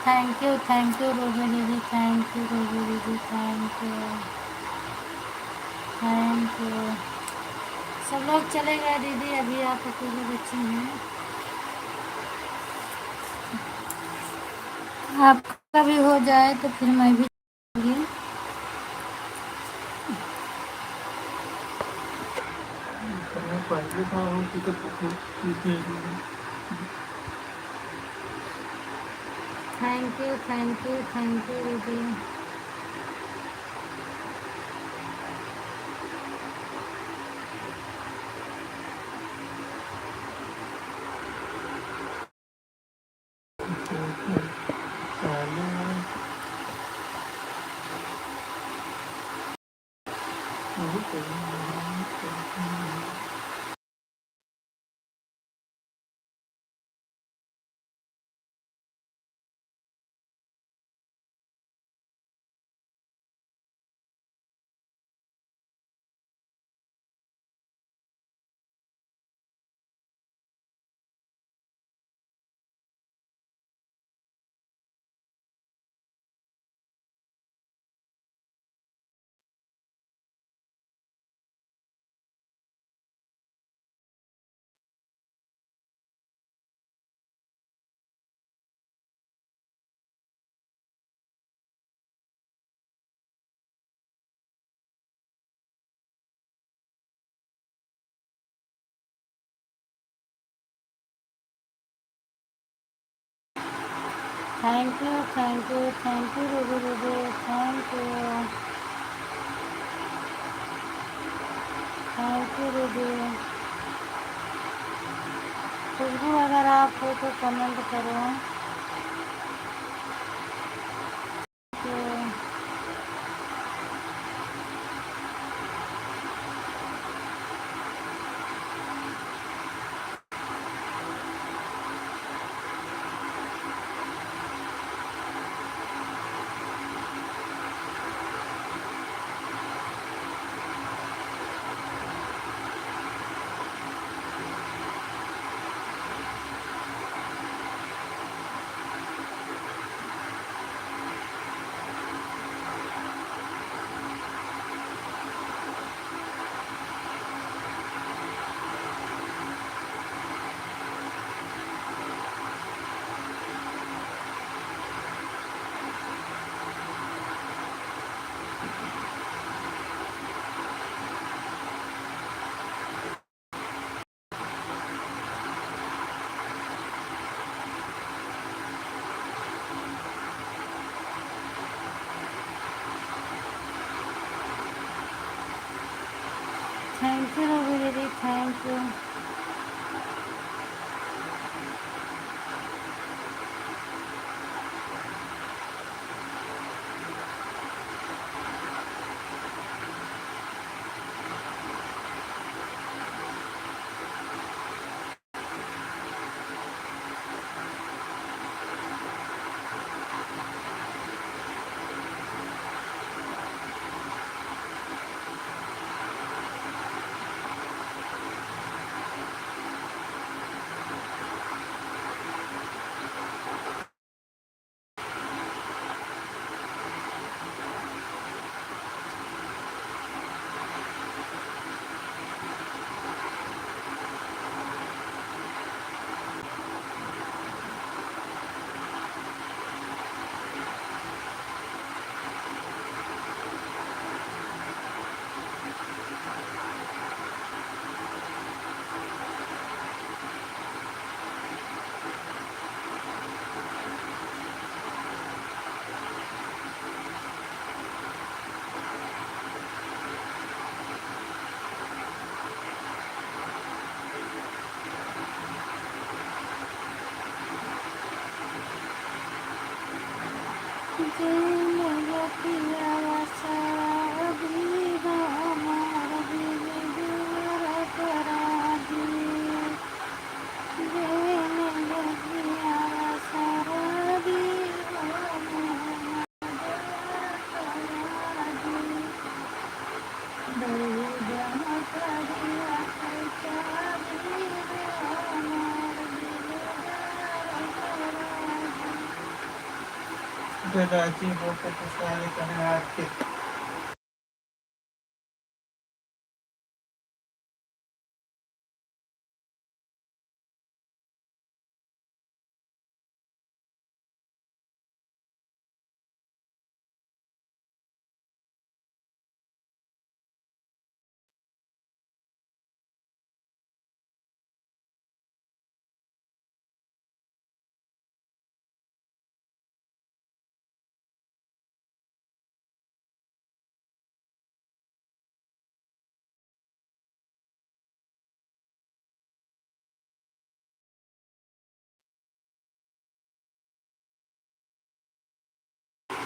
थैंक यू रूबी दीदी, थैंक यू रूबी दीदी, थैंक यू थैंक यू। सब लोग चले गए दीदी, अभी आप अकेले बच्चे हैं। आपका भी हो जाए तो फिर मैं भी चलूँगी। पहले था उनकी तो थैंक यू दीदी। थैंक यू रूबी दीदी, थैंक यू दीदी। खुशबू अगर आप हो तो कमेंट करो। तो थैंक यू रूबी दीदी, थैंक यू। जेने पियावा सारा बीना हमार बीने दूर करा दिए जेने पियावा सारा बीना हमार करा दिए दर्द करिया कैसा बीने हमार बीने करा दिए जगाची बोलते तो सारे करने आते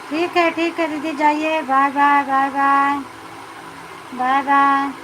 ठीक है दीदी, जाइए। Bye bye bye bye bye bye.